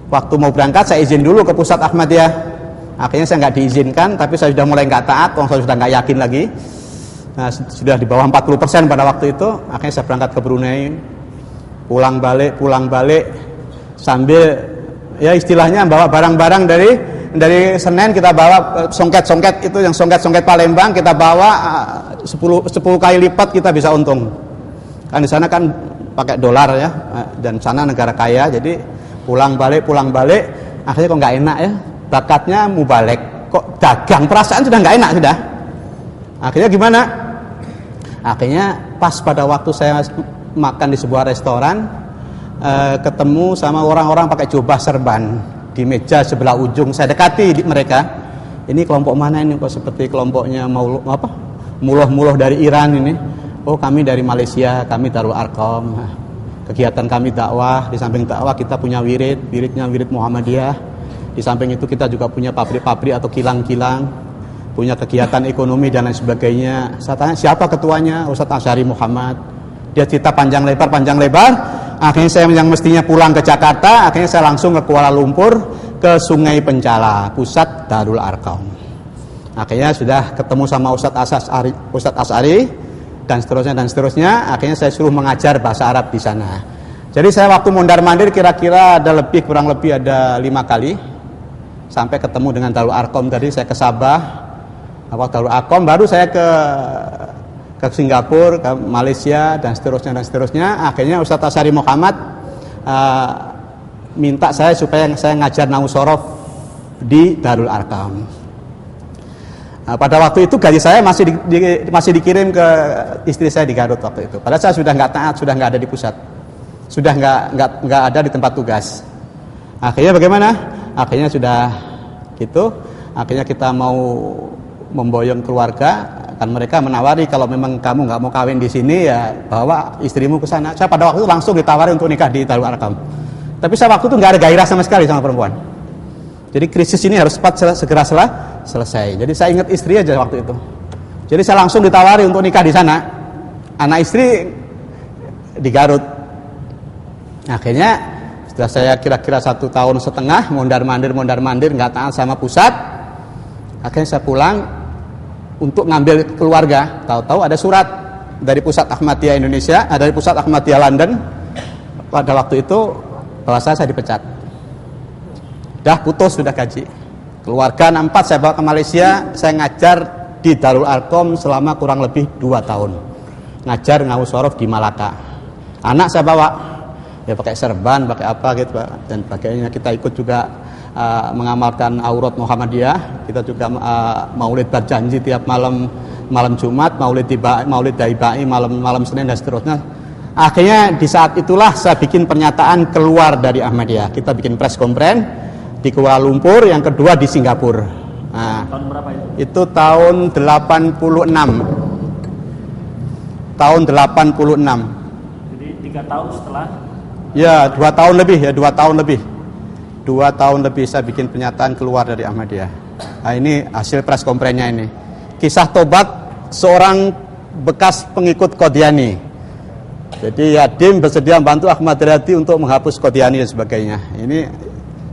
Waktu mau berangkat saya izin dulu ke pusat Ahmadiyah. Akhirnya saya nggak diizinkan, tapi saya sudah mulai nggak taat, saya sudah nggak yakin lagi. Nah, sudah di bawah 40% pada waktu itu. Akhirnya saya berangkat ke Brunei. Pulang balik sambil ya istilahnya bawa barang-barang dari Senen, kita bawa songket-songket itu, yang songket-songket Palembang kita bawa 10 kali lipat kita bisa untung. Kan di sana kan pakai dolar ya, dan sana negara kaya, jadi pulang balik akhirnya kok nggak enak ya, bakatnya mubalek, kok dagang, perasaan sudah nggak enak sudah. Akhirnya gimana? Akhirnya pas pada waktu saya makan di sebuah restoran, ketemu sama orang-orang pakai jubah serban di meja sebelah ujung. Saya dekati mereka. Ini kelompok mana ini, kok seperti kelompoknya Muluh dari Iran ini. Oh, kami dari Malaysia, kami Darul Arqam. Kegiatan kami dakwah, di samping dakwah kita punya wiridnya wirid Muhammadiyah. Di samping itu kita juga punya pabrik-pabrik atau kilang-kilang, punya kegiatan ekonomi dan lain sebagainya. Saya tanya siapa ketuanya, Ustadz Asy'ari Muhammad. Dia cerita panjang lebar. Akhirnya saya yang mestinya pulang ke Jakarta, akhirnya saya langsung ke Kuala Lumpur, ke Sungai Pencala, pusat Darul Arqam. Akhirnya sudah ketemu sama Ustadz Asy'ari dan seterusnya. Akhirnya saya suruh mengajar bahasa Arab di sana. Jadi saya waktu mondar-mandir kira-kira kurang lebih ada 5 kali sampai ketemu dengan Darul Arqam. Tadi saya ke Sabah, Darul Arqam, baru saya ke Singapura, ke Malaysia dan seterusnya. Akhirnya Ustadz Asy'ari Muhammad minta saya supaya saya ngajar nahwu shorof di Darul Arqam. Pada waktu itu gaji saya masih dikirim ke istri saya di Garut waktu itu. Padahal saya sudah nggak taat, sudah nggak ada di pusat, sudah nggak ada di tempat tugas. Akhirnya bagaimana? Akhirnya sudah gitu. Akhirnya kita mau memboyong keluarga. Kan mereka menawari, kalau memang kamu nggak mau kawin di sini ya bawa istrimu ke sana. Saya pada waktu itu langsung ditawari untuk nikah di Darul Arqam. Tapi saya waktu itu nggak ada gairah sama sekali sama perempuan. Jadi krisis ini harus segera selesai. Jadi saya ingat istri aja waktu itu. Jadi saya langsung ditawari untuk nikah di sana. Anak istri di Garut. Akhirnya setelah saya kira-kira 1,5 tahun mondar-mandir nggak taat sama pusat. Akhirnya saya pulang untuk ngambil keluarga. Tahu-tahu ada surat dari pusat Ahmadiyah Indonesia, dari pusat Ahmadiyah London. Pada waktu itu bahwa saya dipecat. Sudah gaji. Keluarga 4 saya bawa ke Malaysia, saya ngajar di Darul Arqam selama kurang lebih 2 tahun. Ngajar nahwu shorof di Malaka. Anak saya bawa, ya pakai serban, pakai apa gitu dan sebagainya. Kita ikut juga mengamalkan aurat Muhammadiyah. Kita juga maulid berjanji tiap malam Jumat, maulid daibai malam Senin dan seterusnya. Akhirnya di saat itulah saya bikin pernyataan keluar dari Ahmadiyah. Kita bikin press conference di Kuala Lumpur, yang kedua di Singapura. Nah, tahun berapa itu? Itu tahun 86. Tahun 86. Jadi 3 tahun setelah? Ya, 2 tahun lebih ya, 2 tahun lebih. 2 tahun lebih saya bikin pernyataan keluar dari Ahmadiyah. Nah, ini hasil press conference-nya ini. Kisah tobat seorang bekas pengikut Qadiani. Jadi Yadim bersedia membantu Ahmad Riyadi untuk menghapus Qadiani dan sebagainya. Ini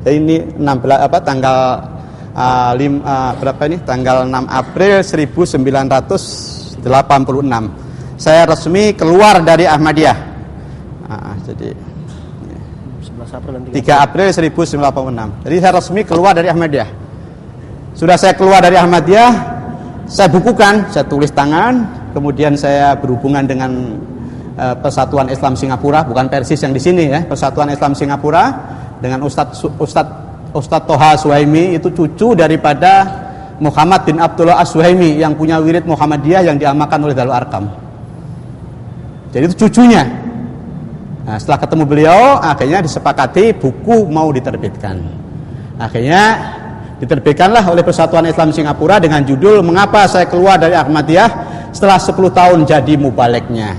16 tanggal 6 April 1986. Saya resmi keluar dari Ahmadiyah. Jadi 3 April 1986. Jadi saya resmi keluar dari Ahmadiyah. Sudah saya keluar dari Ahmadiyah, saya bukukan, saya tulis tangan, kemudian saya berhubungan dengan Persatuan Islam Singapura, bukan Persis yang di sini ya, Persatuan Islam Singapura, dengan Ustadz Ustadz Toha Suhaimi itu cucu daripada Muhammad bin Abdullah As-Suhaimi yang punya wirid Muhammadiyah yang diamalkan oleh Darul Arkam. Jadi itu cucunya. Nah, setelah ketemu beliau, akhirnya disepakati buku mau diterbitkan. Akhirnya diterbitkanlah oleh Persatuan Islam Singapura dengan judul Mengapa Saya Keluar dari Ahmadiyah Setelah 10 Tahun Jadi Mubaliknya.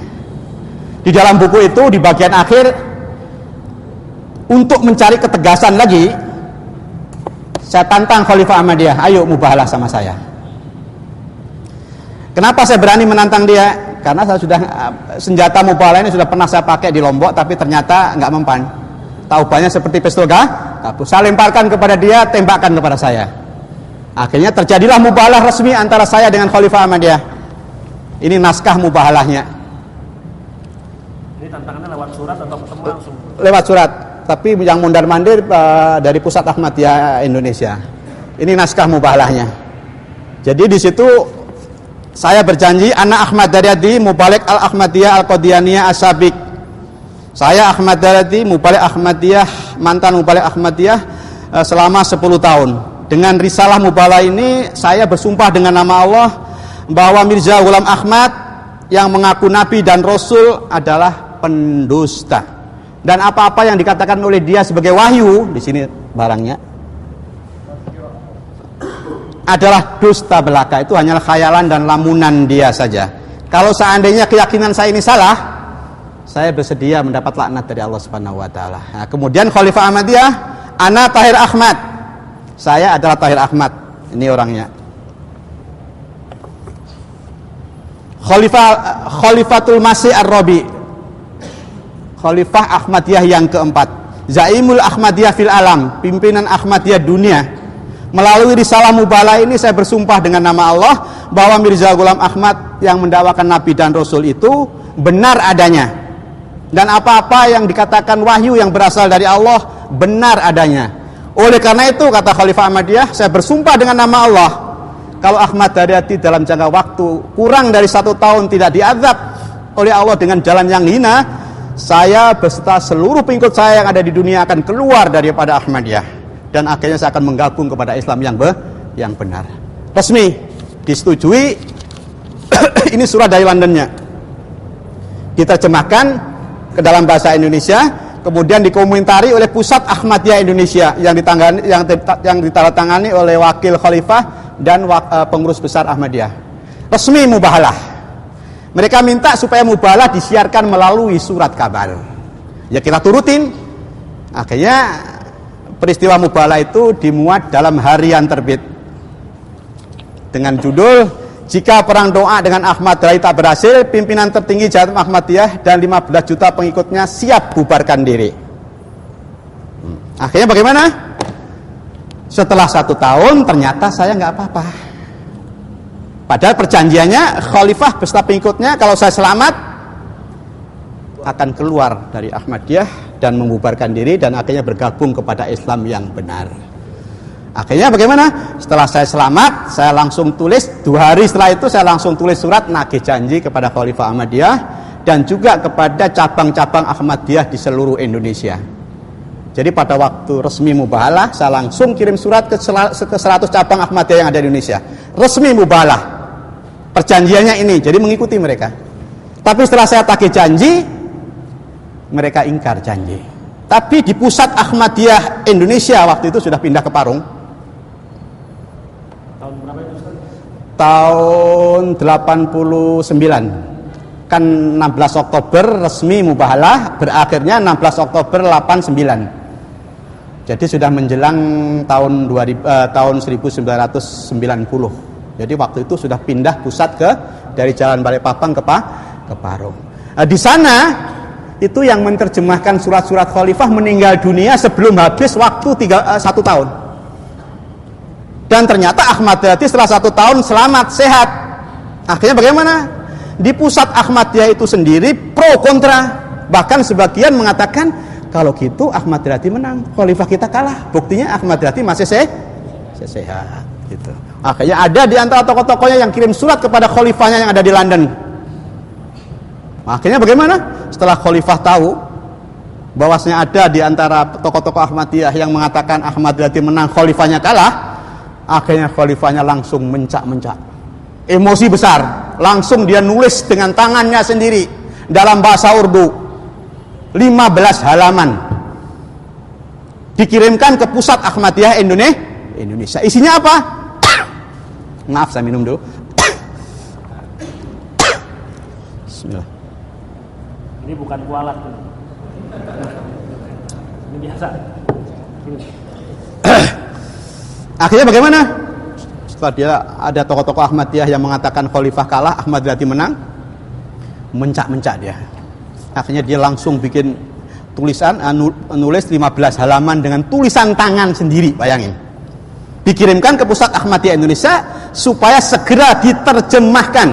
Di dalam buku itu di bagian akhir, untuk mencari ketegasan lagi, saya tantang Khalifah Ahmadiyah, ayo mubahalah sama saya. Kenapa saya berani menantang dia? Karena saya sudah, senjata mubahalah ini sudah pernah saya pakai di Lombok, tapi ternyata nggak mempan. Taubannya seperti pistol kapus. Saya lemparkan kepada dia, tembakkan kepada saya. Akhirnya terjadilah mubahalah resmi antara saya dengan Khalifah Ahmadiyah. Ini naskah mubahalahnya. Ini tantangannya lewat surat atau ketemu langsung? Lewat surat, tapi yang mondar-mandir dari Pusat Ahmadiyah Indonesia. Ini naskah mubahalahnya. Jadi di situ saya berjanji, ana Ahmad Daryati mubalik al-Ahmadiyah al-Qadianiyah as-Sabiq. Saya Ahmad Daryati mubalik Ahmadiyah, mantan mubalik Ahmadiyah selama 10 tahun. Dengan risalah mubalah ini saya bersumpah dengan nama Allah bahwa Mirza Ghulam Ahmad yang mengaku nabi dan rasul adalah pendusta. Dan apa-apa yang dikatakan oleh dia sebagai wahyu, di sini barangnya, adalah dusta belaka. Itu hanyalah khayalan dan lamunan dia saja. Kalau seandainya keyakinan saya ini salah, saya bersedia mendapat laknat dari Allah Subhanahu wa taala. Nah, kemudian Khalifah Ahmadiyah, ana Tahir Ahmad. Saya adalah Tahir Ahmad. Ini orangnya. Khalifatul Masih Ar-Rabi. Khalifah Ahmadiyah yang keempat. Zaimul Ahmadiyah fil alam, pimpinan Ahmadiyah dunia. Melalui risalah mubalah ini saya bersumpah dengan nama Allah bahwa Mirza Ghulam Ahmad yang mendakwakan Nabi dan Rasul itu benar adanya. Dan apa-apa yang dikatakan wahyu yang berasal dari Allah benar adanya. Oleh karena itu, kata Khalifah Ahmadiyah, saya bersumpah dengan nama Allah, kalau Ahmad Daryati dalam jangka waktu kurang dari 1 tahun tidak diazab oleh Allah dengan jalan yang hina, saya beserta seluruh pengikut saya yang ada di dunia akan keluar daripada Ahmadiyah. Dan akhirnya saya akan menggabung kepada Islam yang benar. Resmi disetujui. Ini surat dari Londonnya, diterjemahkan ke dalam bahasa Indonesia, kemudian dikomentari oleh Pusat Ahmadiyah Indonesia yang ditandatangani oleh Wakil Khalifah dan pengurus besar Ahmadiyah. Resmi mubahalah. Mereka minta supaya mubahalah disiarkan melalui surat kabar. Ya kita turutin. Akhirnya peristiwa mubahalah itu dimuat dalam harian terbit dengan judul Jika Perang Doa dengan Ahmad Daryati tak berhasil, pimpinan tertinggi Jamaah Ahmadiyah dan 15 juta pengikutnya siap bubarkan diri. Akhirnya bagaimana? Setelah 1 tahun ternyata saya nggak apa-apa. Padahal perjanjiannya Khalifah beserta pengikutnya kalau saya selamat akan keluar dari Ahmadiyah dan membubarkan diri dan akhirnya bergabung kepada Islam yang benar. Akhirnya bagaimana? Setelah saya selamat, saya langsung tulis, 2 hari setelah itu saya langsung tulis surat nagih janji kepada Khalifah Ahmadiyah dan juga kepada cabang-cabang Ahmadiyah di seluruh Indonesia. Jadi pada waktu resmi mubahalah, saya langsung kirim surat ke 100 cabang Ahmadiyah yang ada di Indonesia. Resmi mubahalah. Perjanjiannya ini, jadi mengikuti mereka. Tapi setelah saya tagih janji, mereka ingkar janji. Tapi di Pusat Ahmadiyah Indonesia waktu itu sudah pindah ke Parung. Tahun berapa itu, Ustaz? Tahun 89. Kan 16 Oktober resmi mubahalah, berakhirnya 16 Oktober 89. Jadi sudah menjelang tahun 1990. Jadi waktu itu sudah pindah pusat dari Jalan Balikpapan ke Parung. Nah, di sana itu yang menerjemahkan surat-surat Khalifah meninggal dunia sebelum habis waktu 1 tahun. Dan ternyata Ahmad Daryati setelah 1 tahun selamat, sehat. Akhirnya bagaimana? Di Pusat Ahmadiyah itu sendiri pro kontra. Bahkan sebagian mengatakan kalau gitu Ahmad Daryati menang, Khalifah kita kalah. Buktinya Ahmad Daryati masih sehat gitu. Akhirnya ada di antara tokoh-tokohnya yang kirim surat kepada khalifahnya yang ada di London. Akhirnya bagaimana? Setelah Khalifah tahu bahwasanya ada di antara tokoh-tokoh Ahmadiyah yang mengatakan Ahmad Riyadi menang, khalifahnya kalah, akhirnya khalifahnya langsung mencak-mencak. Emosi besar, langsung dia nulis dengan tangannya sendiri dalam bahasa Urdu 15 halaman. Dikirimkan ke pusat Ahmadiyah Indonesia. Isinya apa? Maaf, saya minum dulu. Bismillah. Ini bukan kualat. Ini biasa. Akhirnya bagaimana? Setelah dia ada tokoh-tokoh Ahmadiyah yang mengatakan khalifah kalah, Ahmad Riyadi menang, mencak-mencak dia. Akhirnya dia langsung bikin tulisan, nulis 15 halaman dengan tulisan tangan sendiri, bayangin. Dikirimkan ke pusat Ahmadiyah Indonesia supaya segera diterjemahkan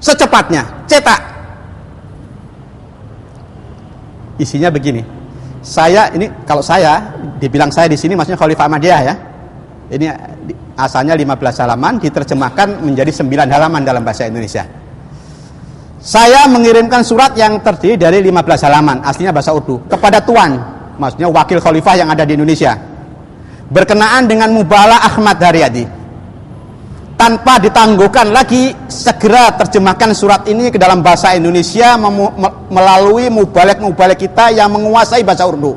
secepatnya, cetak. Isinya begini. Kalau saya dibilang saya di sini maksudnya Khalifah Ahmadiyah ya. Ini asalnya 15 halaman diterjemahkan menjadi 9 halaman dalam bahasa Indonesia. Saya mengirimkan surat yang terdiri dari 15 halaman, aslinya bahasa Urdu, kepada Tuan, maksudnya wakil khalifah yang ada di Indonesia, berkenaan dengan mubalah Ahmad Riyadi. Tanpa ditangguhkan lagi, segera terjemahkan surat ini ke dalam bahasa Indonesia melalui mubalek-mubalek kita yang menguasai bahasa Urdu.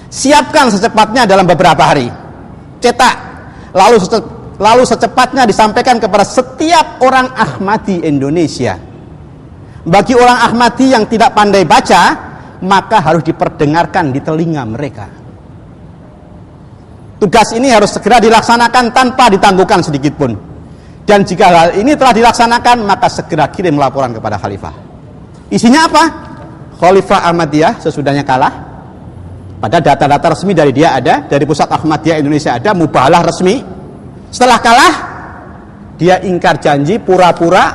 Siapkan secepatnya dalam beberapa hari. Cetak, lalu secepatnya disampaikan kepada setiap orang Ahmadi Indonesia. Bagi orang Ahmadi yang tidak pandai baca, maka harus diperdengarkan di telinga mereka. Tugas ini harus segera dilaksanakan tanpa ditangguhkan sedikit pun. Dan jika hal ini telah dilaksanakan, maka segera kirim laporan kepada khalifah. Isinya apa? Khalifah Ahmadiyah sesudahnya kalah. Pada data-data resmi dari dia ada, dari pusat Ahmadiyah Indonesia ada, mubalah resmi. Setelah kalah, dia ingkar janji, pura-pura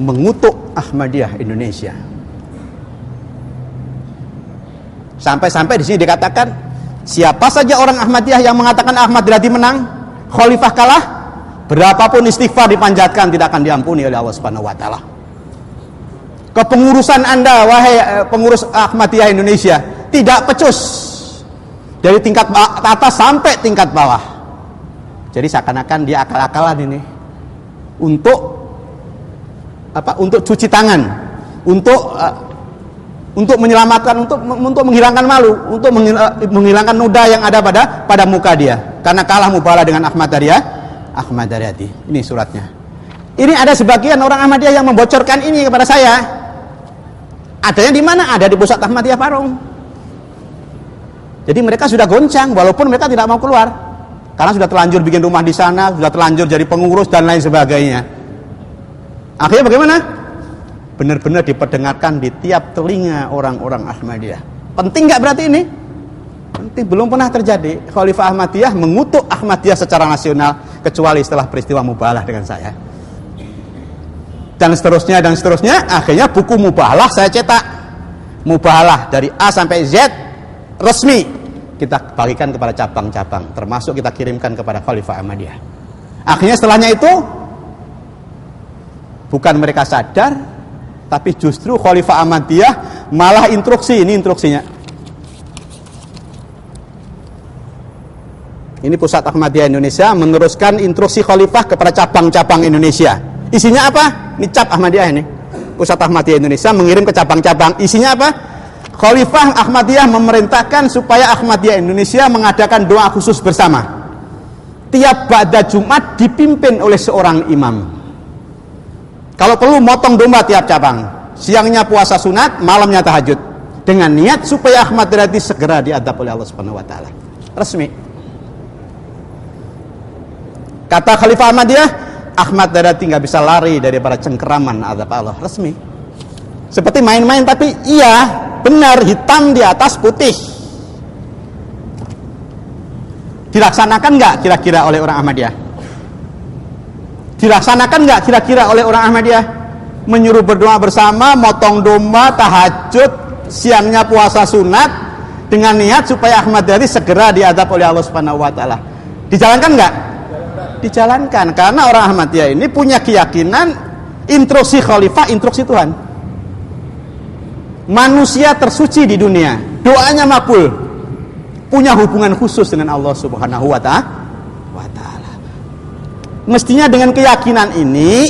mengutuk Ahmadiyah Indonesia. Sampai-sampai di sini dikatakan, siapa saja orang Ahmadiyah yang mengatakan Ahmad Riyadi menang, khalifah kalah, berapapun istighfar dipanjatkan tidak akan diampuni oleh Allah Subhanahu wa taala. Kepengurusan Anda wahai pengurus Ahmadiyah Indonesia tidak pecus dari tingkat atas sampai tingkat bawah. Jadi seakan-akan dia akal-akalan ini untuk cuci tangan, untuk menyelamatkan, untuk menghilangkan malu, untuk menghilangkan noda yang ada pada muka dia karena kalah mubalah dengan Ahmad Riyadi. Ini suratnya. Ini ada sebagian orang Ahmadiyah yang membocorkan ini kepada saya. Adanya di mana? Ada di pusat Ahmadiyah Parung. Jadi mereka sudah goncang walaupun mereka tidak mau keluar karena sudah terlanjur bikin rumah di sana, sudah terlanjur jadi pengurus dan lain sebagainya. Akhirnya bagaimana? Benar-benar diperdengarkan di tiap telinga orang-orang Ahmadiyah. Penting nggak berarti ini? Penting. Belum pernah terjadi Khalifah Ahmadiyah mengutuk Ahmadiyah secara nasional kecuali setelah peristiwa mubalah dengan saya. Dan seterusnya. Akhirnya buku mubalah saya cetak. Mubalah dari A sampai Z resmi kita bagikan kepada cabang-cabang, termasuk kita kirimkan kepada Khalifah Ahmadiyah. Akhirnya setelahnya itu bukan mereka sadar, tapi justru Khalifah Ahmadiyah malah instruksi. Ini instruksinya. Ini pusat Ahmadiyah Indonesia meneruskan instruksi Khalifah kepada cabang-cabang Indonesia. Isinya apa? Ini cap Ahmadiyah ini. Pusat Ahmadiyah Indonesia mengirim ke cabang-cabang. Isinya apa? Khalifah Ahmadiyah memerintahkan supaya Ahmadiyah Indonesia mengadakan doa khusus bersama. Tiap ba'da Jumat dipimpin oleh seorang imam. Kalau perlu motong domba tiap cabang. Siangnya puasa sunat, malamnya tahajud. Dengan niat supaya Ahmad Riyadi segera diadab oleh Allah Subhanahu wa taala. Resmi. Kata Khalifah Ahmadiyah, Ahmad Riyadi nggak bisa lari daripada cengkeraman azab Allah. Resmi. Seperti main-main, tapi iya, benar, hitam di atas putih. Dilaksanakan nggak kira-kira oleh orang Ahmadiyah? Dilaksanakan nggak kira-kira oleh orang Ahmadiyah? Menyuruh berdoa bersama, motong domba, tahajud, siangnya puasa sunat, dengan niat supaya Ahmad Riyadi segera diadab oleh Allah Subhanahu wa taala. Dijalankan nggak? Dijalankan, karena orang Ahmadiyah ini punya keyakinan instruksi khalifah, instruksi Tuhan. manusia tersuci di dunia, doanya makbul, punya hubungan khusus dengan Allah Subhanahu wa Ta'ala. Mestinya dengan keyakinan ini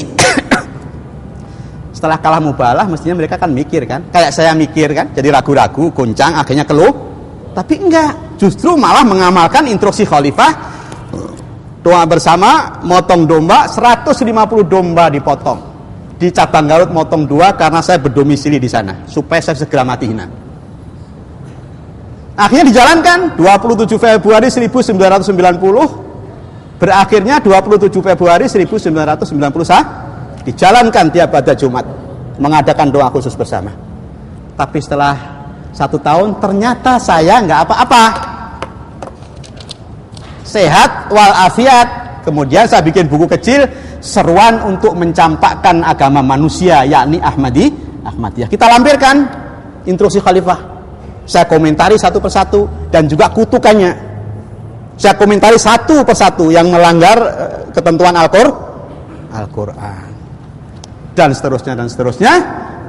setelah kalah mubalah, mestinya mereka kan mikir kan, kayak saya mikir kan, jadi ragu-ragu, goncang, akhirnya keluh. Tapi enggak, justru malah mengamalkan instruksi khalifah, doa bersama, motong domba, 150 domba dipotong. Di cabang Garut motong 2 karena saya berdomisili di sana, supaya saya segera mati hina. Akhirnya dijalankan, 27 Februari 1990, berakhirnya 27 Februari 1991. Dijalankan tiap pada Jumat, mengadakan doa khusus bersama. Tapi setelah 1 tahun ternyata saya nggak apa-apa, sehat walafiat. Kemudian saya bikin buku kecil, seruan untuk mencampakkan agama manusia, yakni Ahmadiyah. Kita lampirkan instruksi khalifah, saya komentari satu persatu, dan juga kutukannya saya komentari satu persatu yang melanggar ketentuan Al-Quran. Dan seterusnya.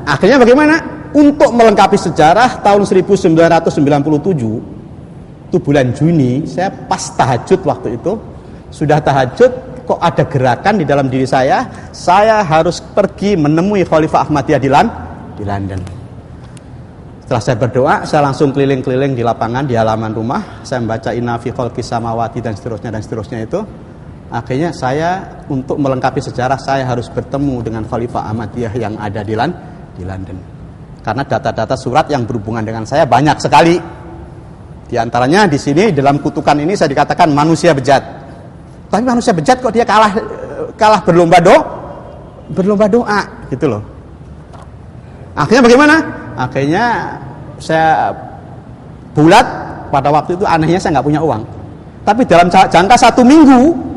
Akhirnya bagaimana? Untuk melengkapi sejarah, tahun 1997 itu bulan Juni, saya pas tahajud waktu itu, sudah tahajud, kok ada gerakan di dalam diri saya harus pergi menemui Khalifah Ahmadiyah di London. Setelah saya berdoa, saya langsung keliling-keliling di lapangan, di halaman rumah, saya membaca Inna fi khalqis samawati dan seterusnya itu. Akhirnya saya, untuk melengkapi sejarah, saya harus bertemu dengan Khalifah Ahmadiyah yang ada di London. Karena data-data surat yang berhubungan dengan saya banyak sekali. Di antaranya di sini dalam kutukan ini saya dikatakan manusia bejat. Tapi manusia bejat kok dia kalah berlomba doa gitu loh. Akhirnya bagaimana? Akhirnya saya bulat, pada waktu itu anehnya saya nggak punya uang. Tapi dalam jangka 1 minggu,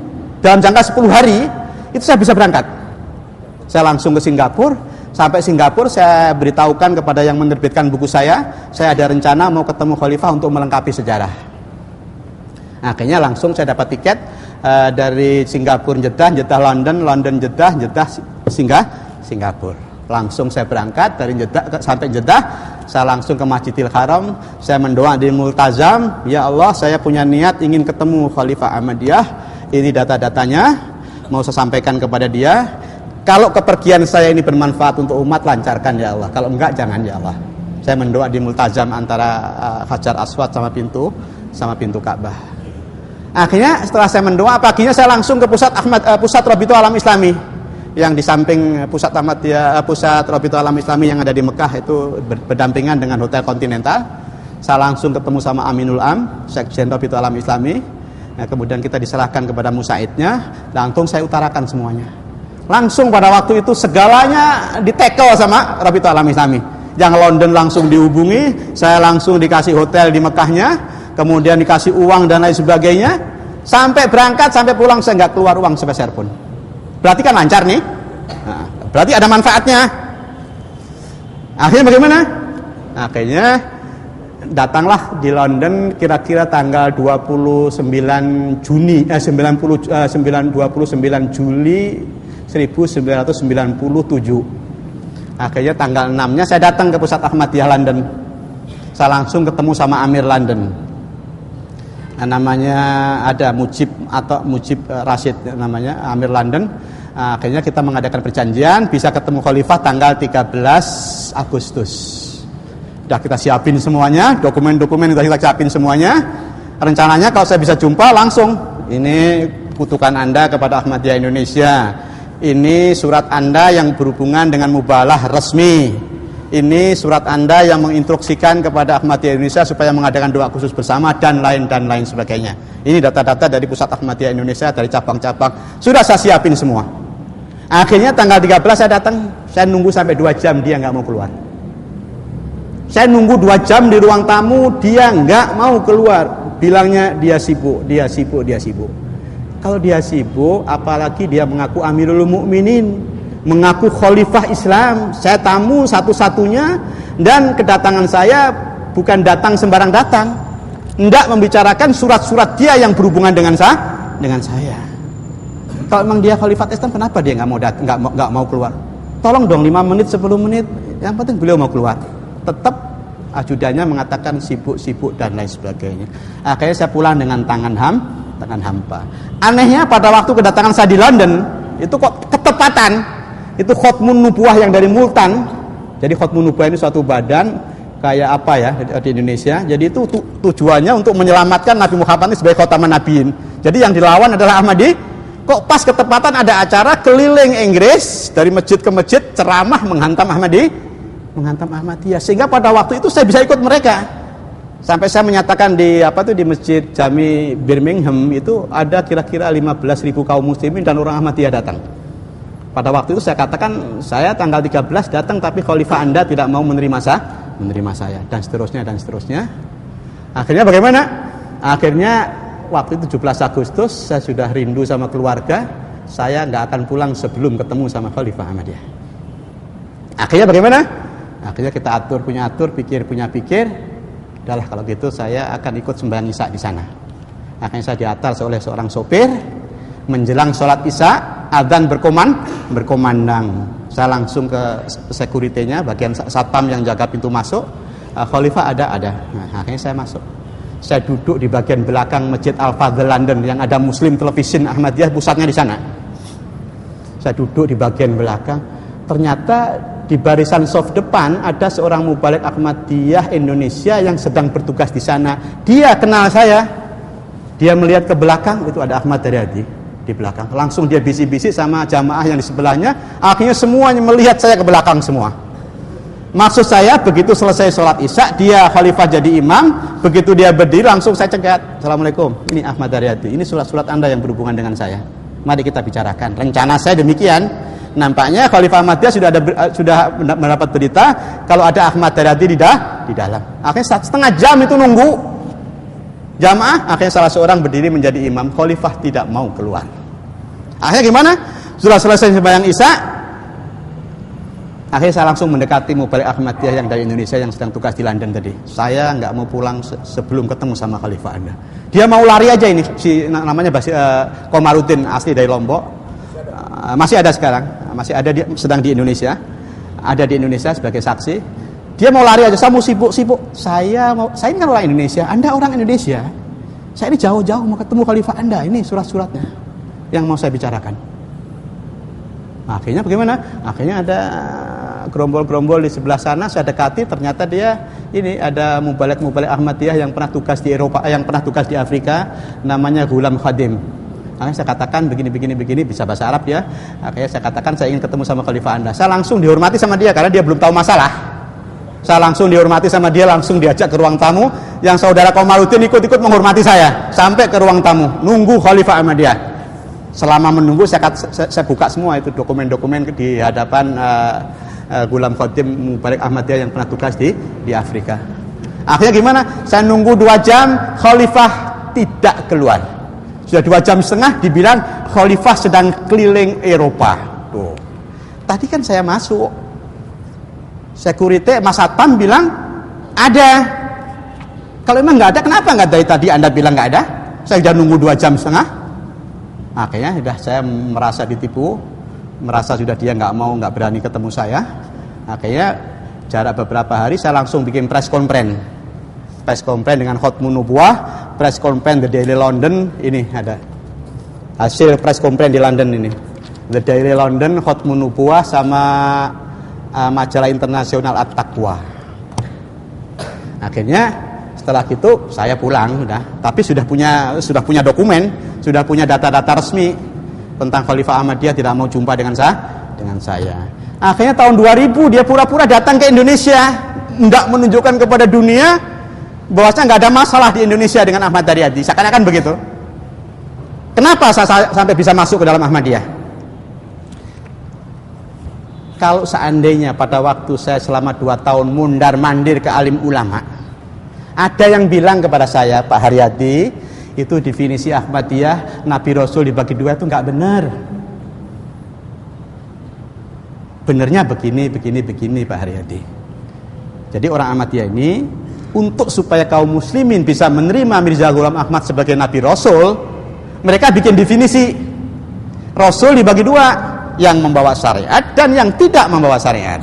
dalam jangka 10 hari, itu saya bisa berangkat. Saya langsung ke Singapura. Sampai Singapura, saya beritahukan kepada yang menerbitkan buku saya ada rencana mau ketemu Khalifah untuk melengkapi sejarah. Akhirnya langsung saya dapat tiket dari Singapura Jeddah London, London Jeddah Singapura. Langsung saya berangkat dari Jeddah sampai Jeddah, saya langsung ke Masjidil Haram, saya mendoa di Multazam, ya Allah, saya punya niat ingin ketemu Khalifah Ahmadiyah. Ini data-datanya, mau saya sampaikan kepada dia. Kalau kepergian saya ini bermanfaat untuk umat, lancarkan ya Allah. Kalau enggak, jangan ya Allah. Saya mendoa di Multazam antara Hajar Aswad sama pintu Ka'bah. Akhirnya setelah saya mendoa, paginya saya langsung ke pusat Rabitul Alam Islami yang di samping pusat Rabitul Alam Islami yang ada di Mekah, itu berdampingan dengan Hotel Continental. Saya langsung ketemu sama Aminul Am, Sekjen Rabitul Alam Islami. Nah, kemudian kita diserahkan kepada musaidnya, langsung saya utarakan semuanya. Langsung pada waktu itu segalanya ditekel sama Rabitul Alam Islami. Yang London langsung dihubungi, saya langsung dikasih hotel di Mekahnya, kemudian dikasih uang dan lain sebagainya. Sampai berangkat, sampai pulang saya nggak keluar uang sepeser pun. Berarti kan lancar nih. Nah, berarti ada manfaatnya. Akhirnya bagaimana? Akhirnya datanglah di London kira-kira tanggal 29 Juli 1997. Akhirnya tanggal 6-nya saya datang ke pusat Ahmadiyah London. Saya langsung ketemu sama Amir London. Namanya ada Mujib Rashid namanya, Amir London. Akhirnya kita mengadakan perjanjian bisa ketemu Khalifah tanggal 13 Agustus. Sudah kita siapin semuanya, dokumen-dokumen sudah kita siapin semuanya. Rencananya kalau saya bisa jumpa langsung, ini kutukan Anda kepada Ahmadiyah Indonesia, ini surat Anda yang berhubungan dengan mubalah resmi, ini surat Anda yang menginstruksikan kepada Ahmadiyah Indonesia supaya mengadakan doa khusus bersama, dan lain sebagainya. Ini data-data dari pusat Ahmadiyah Indonesia, dari cabang-cabang, sudah saya siapin semua. Akhirnya tanggal 13 saya datang, saya nunggu sampai 2 jam, dia nggak mau keluar. Saya nunggu 2 jam di ruang tamu, dia nggak mau keluar. Bilangnya dia sibuk. Kalau dia sibuk, apalagi dia mengaku Amirul Mukminin, mengaku Khalifah Islam. Saya tamu satu-satunya, dan kedatangan saya bukan datang sembarang datang. Nggak membicarakan surat-surat dia yang berhubungan dengan saya. Kalau memang dia Khalifah Islam, kenapa dia nggak mau keluar? Tolong dong 5 menit, 10 menit. Yang penting beliau mau keluar. tetap ajudannya mengatakan sibuk dan lain sebagainya. Akhirnya saya pulang dengan tangan hampa. Anehnya pada waktu kedatangan saya di London, itu kok ketepatan, itu khotmun nubuwah yang dari Multan. Jadi khotmun nubuwah ini suatu badan kayak apa ya di Indonesia. Jadi itu tujuannya untuk menyelamatkan Nabi Muhammad ini sebagai khataman nabiin. Jadi yang dilawan adalah Ahmadi. Kok pas ketepatan ada acara keliling Inggris dari masjid ke masjid ceramah menghantam Ahmadiyah, sehingga pada waktu itu saya bisa ikut mereka. Sampai saya menyatakan di masjid Jami Birmingham itu ada kira-kira 15.000 kaum muslimin dan orang Ahmadiyah datang. Pada waktu itu saya katakan saya tanggal 13 datang tapi khalifah Anda tidak mau menerima saya dan seterusnya. Akhirnya bagaimana? Akhirnya waktu itu 17 Agustus saya sudah rindu sama keluarga, saya nggak akan pulang sebelum ketemu sama Khalifah Ahmadiyah. Akhirnya bagaimana? Akhirnya kita pikir. Udahlah kalau gitu saya akan ikut sembahyang Isya di sana. Akhirnya saya diantar oleh seorang sopir. Menjelang sholat Isya, adzan berkomandang. Saya langsung ke security-nya, bagian satpam yang jaga pintu masuk. Khalifah ada. Nah, akhirnya saya masuk. Saya duduk di bagian belakang Masjid Al-Fadhl London yang ada Muslim Television Ahmadiyah, pusatnya di sana. Saya duduk di bagian belakang. Ternyata di barisan soft depan ada seorang mubalik Ahmadiyah Indonesia yang sedang bertugas di sana. Dia kenal saya. Dia melihat ke belakang, itu ada Ahmad Daryadi di belakang. Langsung dia bisik-bisik sama jamaah yang di sebelahnya. Akhirnya semuanya melihat saya ke belakang semua. Maksud saya begitu selesai sholat Isya, dia khalifah jadi imam, begitu dia berdiri langsung saya cegat. Assalamualaikum, ini Ahmad Daryadi, ini surat Anda yang berhubungan dengan saya. Mari kita bicarakan. Rencana saya demikian. Nampaknya Khalifah Ahmadiyah sudah mendapat berita kalau ada Ahmad Daryadi di dalam. Akhirnya setengah jam itu nunggu jamaah. Akhirnya salah seorang berdiri menjadi imam. Khalifah tidak mau keluar. Akhirnya gimana? Sudah selesai sembahyang Isya. Akhirnya saya langsung mendekati mubalik Ahmadiyah yang dari Indonesia yang sedang tugas di London tadi. Saya nggak mau pulang sebelum ketemu sama Khalifah Anda. Dia mau lari aja ini, namanya Komarudin, asli dari Lombok. Masih ada sekarang, masih ada, dia sedang di Indonesia. Ada di Indonesia sebagai saksi. Dia mau lari aja, saya mau sibuk. Saya ini kan orang Indonesia, Anda orang Indonesia. Saya ini jauh-jauh mau ketemu Khalifah Anda, ini surat-suratnya yang mau saya bicarakan. Akhirnya bagaimana? Akhirnya ada gerombol-gerombol di sebelah sana, saya dekati, ternyata dia ini ada mubalik Ahmadiyah yang pernah tugas di Eropa, yang pernah tugas di Afrika, namanya Ghulam Khadim. Akhirnya saya katakan begini, bisa bahasa Arab ya. Akhirnya saya katakan saya ingin ketemu sama Khalifah Anda. Saya langsung dihormati sama dia karena dia belum tahu masalah. Saya langsung dihormati sama dia, langsung diajak ke ruang tamu. Yang saudara Komarudin ikut-ikut menghormati saya sampai ke ruang tamu, nunggu Khalifah Ahmadiyah. Selama menunggu saya buka semua itu dokumen-dokumen di hadapan Ghulam Khadim mubalik Ahmadiyah yang pernah tugas di Afrika. Akhirnya gimana? Saya nunggu 2 jam, Khalifah tidak keluar. Sudah 2 jam setengah dibilang Khalifah sedang keliling Eropa. Tuh. Tadi kan saya masuk. Security Mas Satpam bilang ada. Kalau emang nggak ada, kenapa nggak dari tadi Anda bilang nggak ada? Saya sudah nunggu 2 jam setengah. Akhirnya sudah saya merasa ditipu, merasa sudah dia nggak berani ketemu saya. Akhirnya jarak beberapa hari saya langsung bikin press conference dengan khotmun nubuwah, press conference The Daily London. Ini ada hasil press conference di London ini, The Daily London, khotmun nubuwah sama majalah internasional At-Taqwa. Akhirnya setelah itu saya pulang tapi sudah punya dokumen, sudah punya data-data resmi tentang Khalifah Ahmadiyah tidak mau jumpa dengan saya. Akhirnya tahun 2000 dia pura-pura datang ke Indonesia, enggak menunjukkan kepada dunia bahwasanya enggak ada masalah di Indonesia dengan Ahmad Daryadi. Seakan-akan begitu. Kenapa saya sampai bisa masuk ke dalam Ahmadiyah? Kalau seandainya pada waktu saya selama 2 tahun mundar-mandir ke alim ulama, ada yang bilang kepada saya, Pak Haryadi, itu definisi Ahmadiyah, Nabi Rasul dibagi 2 itu enggak benar. Benernya begini Pak Haryadi. Jadi orang Ahmadiyah ini, untuk supaya kaum muslimin bisa menerima Mirza Ghulam Ahmad sebagai Nabi Rasul, mereka bikin definisi. Rasul dibagi 2, yang membawa syariat dan yang tidak membawa syariat.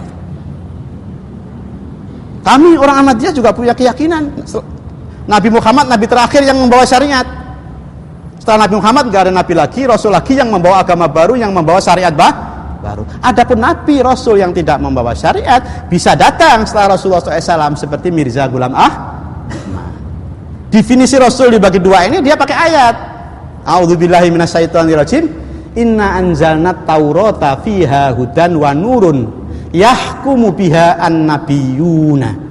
Kami orang Ahmadiyah juga punya keyakinan Nabi Muhammad Nabi terakhir yang membawa syariat. Setelah Nabi Muhammad gak ada Nabi lagi, Rasul lagi yang membawa agama baru, yang membawa syariat baru. Adapun Nabi Rasul yang tidak membawa syariat bisa datang setelah Rasulullah SAW seperti Mirza Ghulam Ahmad. Definisi Rasul dibagi dua ini dia pakai ayat. A'udzubillahi minasyaitonirrajim. Inna anzalnat taurata fiha hudan wa nurun yahkumu biha an-nabiyuna.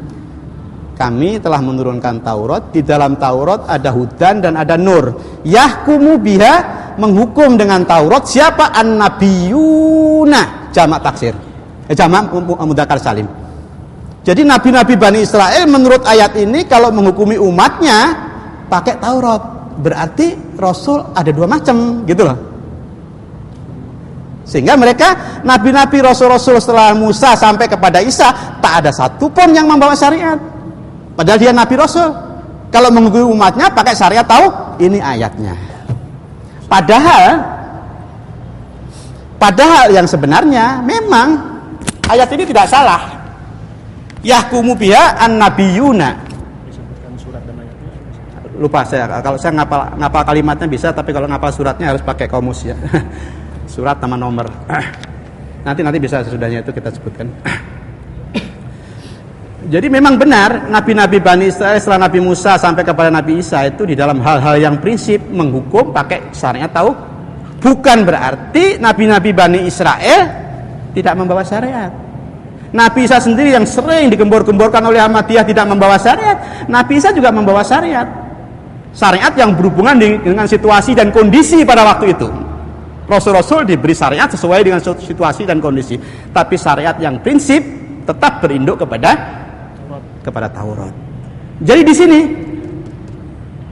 Kami telah menurunkan Taurat, di dalam Taurat ada hudan dan ada nur. Yahkumu biha, menghukum dengan Taurat siapa? An-nabiyuna, jamak taksir. Jamak mudzakkar salim. Jadi nabi-nabi Bani Israel menurut ayat ini kalau menghukumi umatnya pakai Taurat. Berarti Rasul ada dua macam, gitu loh. Sehingga mereka nabi-nabi Rasul-Rasul setelah Musa sampai kepada Isa tak ada satupun yang membawa syariat. Padahal dia Nabi Rasul. Kalau menghukumi umatnya pakai syariat tahu ini ayatnya. Padahal yang sebenarnya memang ayat ini tidak salah. Yahkumu biha an-nabiyuna. Disebutkan surat dan ayatnya. Lupa saya. Kalau saya ngapal kalimatnya bisa, tapi kalau ngapal suratnya harus pakai kamus ya. Surat sama nomor. Nanti bisa sesudahnya itu kita sebutkan. Jadi memang benar nabi-nabi Bani Israel setelah Nabi Musa sampai kepada Nabi Isa itu di dalam hal-hal yang prinsip menghukum pakai syariat tahu. Bukan berarti nabi-nabi Bani Israel tidak membawa syariat. Nabi Isa sendiri yang sering digembor-gemborkan oleh Ahmadiyah tidak membawa syariat. Nabi Isa juga membawa syariat. Syariat yang berhubungan dengan situasi dan kondisi pada waktu itu. Rasul-rasul diberi syariat sesuai dengan situasi dan kondisi. Tapi syariat yang prinsip tetap berinduk kepada Taurat. Jadi di sini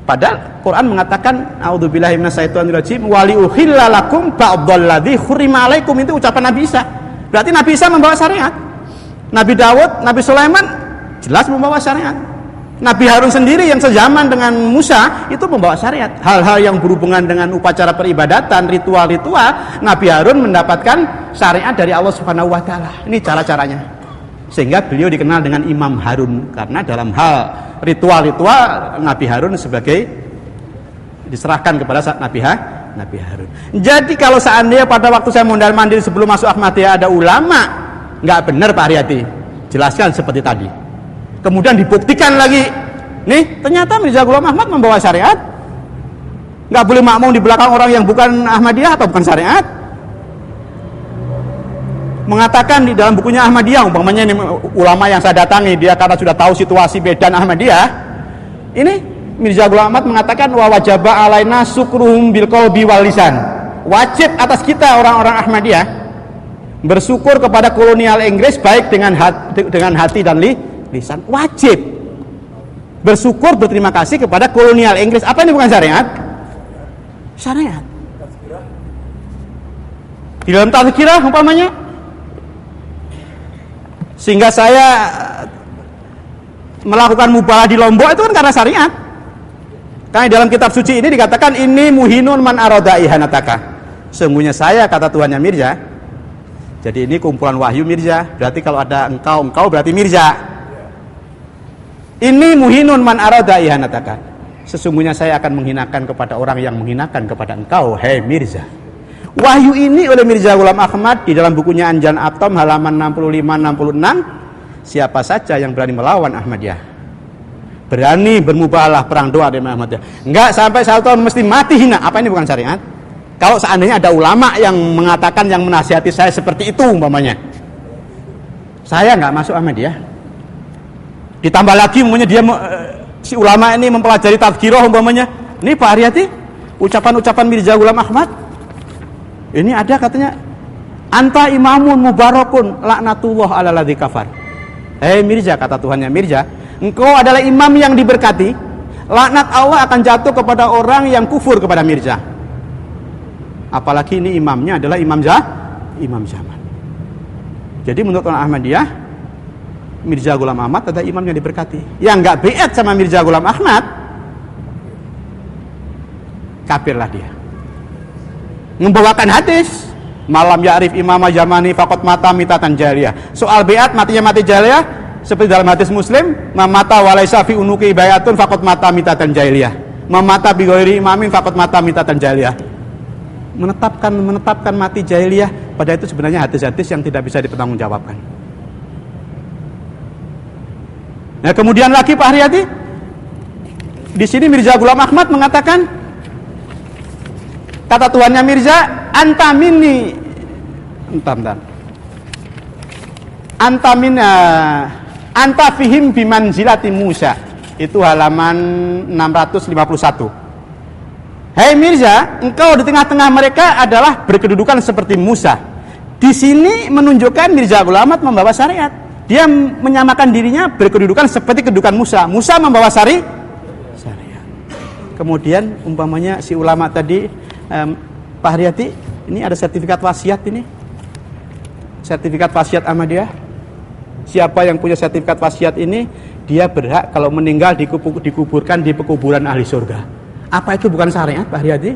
padahal Quran mengatakan a'udzubillahi minasyaitonirrajim wa liuhilla lakum ba'dalladzi hurrima 'alaikum, itu ucapan Nabi Isa. Berarti Nabi Isa membawa syariat. Nabi Daud, Nabi Sulaiman jelas membawa syariat. Nabi Harun sendiri yang sezaman dengan Musa itu membawa syariat. Hal-hal yang berhubungan dengan upacara peribadatan, ritual-ritual, Nabi Harun mendapatkan syariat dari Allah Subhanahu wa taala. Ini cara-caranya. Sehingga beliau dikenal dengan Imam Harun karena dalam hal ritual-ritual Nabi Harun sebagai diserahkan kepada Nabi Harun. Jadi kalau seandainya pada waktu saya mondar-mandir sebelum masuk Ahmadiyah ada ulama, nggak benar Pak Haryati. Jelaskan seperti tadi. Kemudian dibuktikan lagi, nih ternyata Mirza Ghulam Ahmad membawa syariat. Nggak boleh makmum di belakang orang yang bukan Ahmadiyah atau bukan syariat. Mengatakan di dalam bukunya Ahmadiyah, umpamanya ini ulama yang saya datangi, dia karena sudah tahu situasi Medan Ahmadiyah, ini Mirza Ghulam Ahmad mengatakan wa wajaba alaina syukruhum bil qalbi wal lisan. Wajib atas kita orang-orang Ahmadiyah bersyukur kepada kolonial Inggris baik dengan hati dan lisan. Wajib bersyukur, berterima kasih kepada kolonial Inggris. Apa ini bukan syariat? Syariat. Di dalam tazkirah umpamanya, sehingga saya melakukan mubalah di Lombok itu kan karena syariat. Karena dalam kitab suci ini dikatakan ini muhinun man arada ihanataka. Sesungguhnya saya, kata Tuhannya Mirza. Jadi ini kumpulan wahyu Mirza. Berarti kalau ada engkau berarti Mirza. Ini muhinun man arada ihanataka. Sesungguhnya saya akan menghinakan kepada orang yang menghinakan kepada engkau, hei Mirza. Wahyu ini oleh Mirza Ghulam Ahmad di dalam bukunya Anjan Atom halaman 65-66. Siapa saja yang berani melawan Ahmadiyah, berani bermubalah perang doa dengan Ahmadiyah, enggak sampai 1 tahun mesti mati hina. Apa ini bukan syariat? Kalau seandainya ada ulama yang mengatakan, yang menasihati saya seperti itu umpamanya, saya enggak masuk Ahmadiyah. Ditambah lagi umpamanya dia si ulama ini mempelajari tazkirah umpamanya. Ini Pak Haryati, ucapan-ucapan Mirza Ghulam Ahmad. Ini ada katanya, anta imamun mubarakun laknatullah ala ladzi kafar. Hei Mirza, kata Tuhannya Mirza, engkau adalah imam yang diberkati, laknat Allah akan jatuh kepada orang yang kufur kepada Mirza. Apalagi ini imamnya adalah imam zaman. Jadi menurut orang Ahmadiyah, Mirza Ghulam Ahmad adalah imam yang diberkati. Yang enggak biat sama Mirza Ghulam Ahmad, kafirlah dia. Membawakan hadis malam ya'rif imamah zamani faqad mata mitatan jariyah. Soal biat, matinya mati jariyah, seperti dalam hadis Muslim, mamata walaisa fi unuki bayatun faqad mata mitatan jahiliyah. Mamata bi ghairi imamin faqad mata mitatan jahiliyah. Menetapkan mati jahiliyah, pada itu sebenarnya hadis-hadis yang tidak bisa dipertanggungjawabkan. Nah, kemudian lagi Pak Haryadi, di sini Mirza Ghulam Ahmad mengatakan, kata tuannya Mirza, anta minni, anta fihim bimanzilati Musa. Itu halaman 651. Hei Mirza, engkau di tengah-tengah mereka adalah berkedudukan seperti Musa. Di sini menunjukkan Mirza Ghulam Ahmad membawa syariat. Dia menyamakan dirinya berkedudukan seperti kedudukan Musa. Musa membawa syariat. Kemudian umpamanya si ulama tadi, Pak Haryati, ini ada sertifikat wasiat ini. Sertifikat wasiat Ahmadiyah. Siapa yang punya sertifikat wasiat ini, dia berhak kalau meninggal dikuburkan di pekuburan ahli surga. Apa itu bukan syariat, Pak Haryati?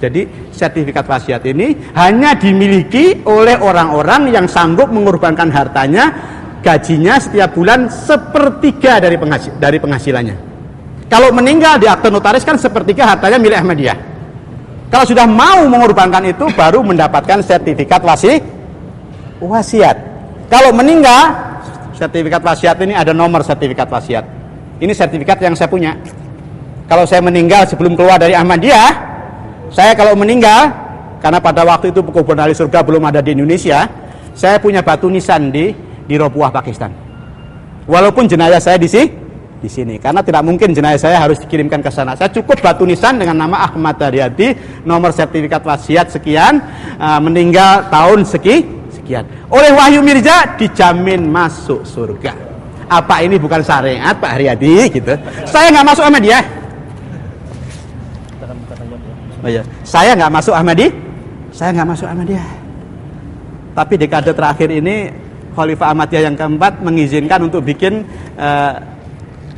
Jadi sertifikat wasiat ini hanya dimiliki oleh orang-orang yang sanggup mengorbankan hartanya, gajinya setiap bulan 1/3 dari penghasilannya. Kalau meninggal di akte notaris kan 1/3 hartanya milik Ahmadiyah. Kalau sudah mau mengorbankan itu baru mendapatkan sertifikat wasiat. Kalau meninggal, sertifikat wasiat ini ada nomor sertifikat wasiat. Ini sertifikat yang saya punya. Kalau saya meninggal sebelum keluar dari Ahmadiyah, saya kalau meninggal, karena pada waktu itu pekuburan ahli surga belum ada di Indonesia, saya punya batu nisan di Robuah, Pakistan. Walaupun jenazah saya di sini, karena tidak mungkin jenazah saya harus dikirimkan ke sana. Saya cukup batu nisan dengan nama Ahmad Haryadi, nomor sertifikat wasiat sekian, meninggal tahun sekian. Oleh Wahyu Mirza dijamin masuk surga. Apa ini bukan syariat, Pak Haryadi? Gitu. Saya nggak masuk Ahmadiyah. Oh iya. Saya nggak masuk Ahmadiyah. Tapi dekade terakhir ini Khalifah Ahmadiyah yang keempat mengizinkan untuk bikin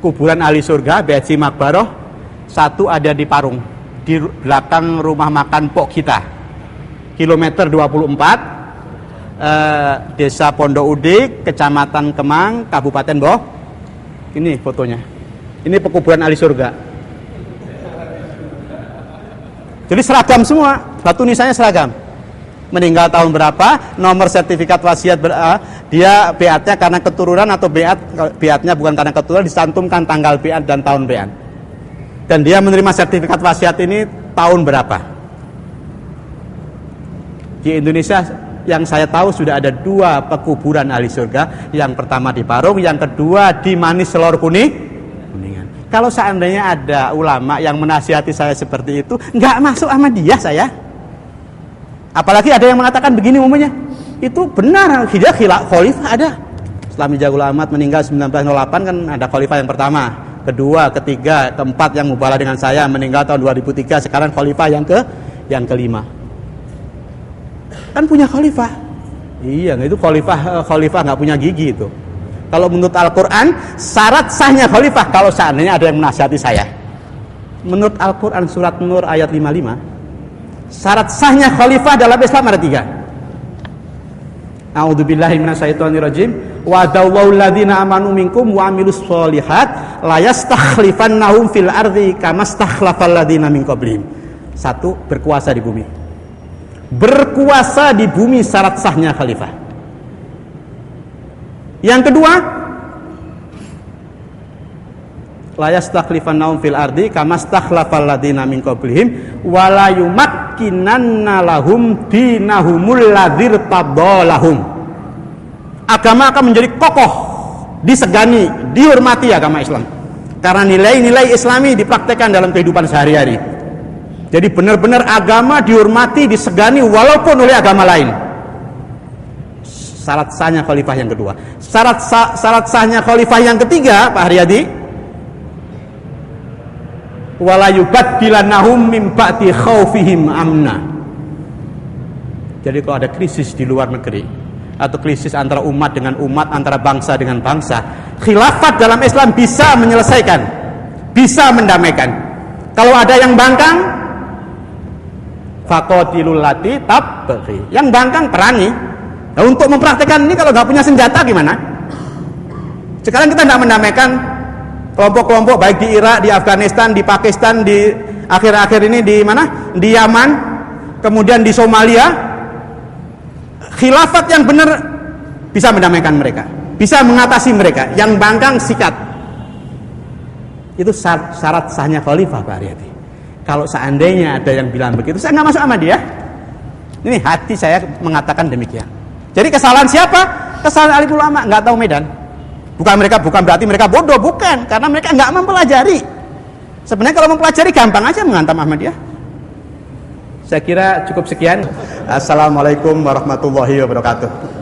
kuburan ahli surga, BHC Makbaroh. Satu ada di Parung, di belakang rumah makan Pok kita, kilometer 24. Desa Pondok Udik, Kecamatan Kemang, Kabupaten Boh. Ini fotonya. Ini pekuburan ahli surga. Jadi seragam semua, batu nisannya seragam. Meninggal tahun berapa, nomor sertifikat wasiat dia beatnya karena keturunan atau beatnya bukan karena keturunan, disantumkan tanggal beat dan tahun beat. Dan dia menerima sertifikat wasiat ini tahun berapa. Di Indonesia yang saya tahu sudah ada 2 pekuburan ahli surga. Yang pertama di Parung, yang kedua di Manis Selor Kuningan. Kalau seandainya ada ulama yang menasihati saya seperti itu, nggak masuk Ahmadiyah saya. Apalagi ada yang mengatakan begini umumnya, itu benar, khalifah ada. Setelah Mirza Ghulam Ahmad meninggal 1908 kan ada khalifah yang pertama, kedua, ketiga, keempat yang mubalah dengan saya meninggal tahun 2003, sekarang khalifah yang kelima. Kan punya khalifah. Iya, itu khalifah nggak punya gigi itu. Kalau menurut Al-Quran, syarat sahnya khalifah kalau seandainya ada yang menasihati saya. Menurut Al-Quran surat Nur ayat 55, syarat sahnya khalifah dalam Islam ada 3. A'udzubillahi minasyaitonirrajim. Wa'adallahu alladziina amanu minkum wa 'amilus sholihat la yastakhlifannahum fil ardi kama stakhlafal ladziina min qablihim. 1, berkuasa di bumi. Berkuasa di bumi syarat sahnya khalifah. Yang kedua, la yastakhlifannahum fil ardi kama stakhlafal ladziina min qablihim wa la yumakkinanna lahum dinahumul ladzir tadallahum. Agama akan menjadi kokoh, disegani, dihormati agama Islam. Karena nilai-nilai Islami dipraktekkan dalam kehidupan sehari-hari. Jadi benar-benar agama dihormati, disegani walaupun oleh agama lain. Syarat sahnya khalifah yang kedua. Syarat sahnya khalifah yang ketiga, Pak Haryadi, wala yubaddilannahum min ba'di khaufihim amna. Jadi kalau ada krisis di luar negeri atau krisis antara umat dengan umat, antara bangsa dengan bangsa, khilafat dalam Islam bisa menyelesaikan, bisa mendamaikan. Kalau ada yang bangkang, faqatilul lati tabghi. Yang bangkang perangi. Nah, untuk mempraktekkan ini kalau nggak punya senjata gimana? Sekarang kita tidak mendamaikan kelompok-kelompok baik di Irak, di Afghanistan, di Pakistan, di akhir-akhir ini di mana? Di Yaman, kemudian di Somalia. Khilafat yang benar bisa mendamaikan mereka, bisa mengatasi mereka. Yang bangkang sikat. Itu syarat sahnya khalifah, Pak Haryati. Kalau seandainya ada yang bilang begitu, saya nggak masuk sama dia. Ini hati saya mengatakan demikian. Jadi kesalahan siapa? Kesalahan alim ulama, nggak tahu medan. Bukan berarti mereka bodoh, bukan. Karena mereka nggak mempelajari. Sebenarnya kalau mempelajari gampang aja menghantam Ahmadiyah. Saya kira cukup sekian. Assalamualaikum warahmatullahi wabarakatuh.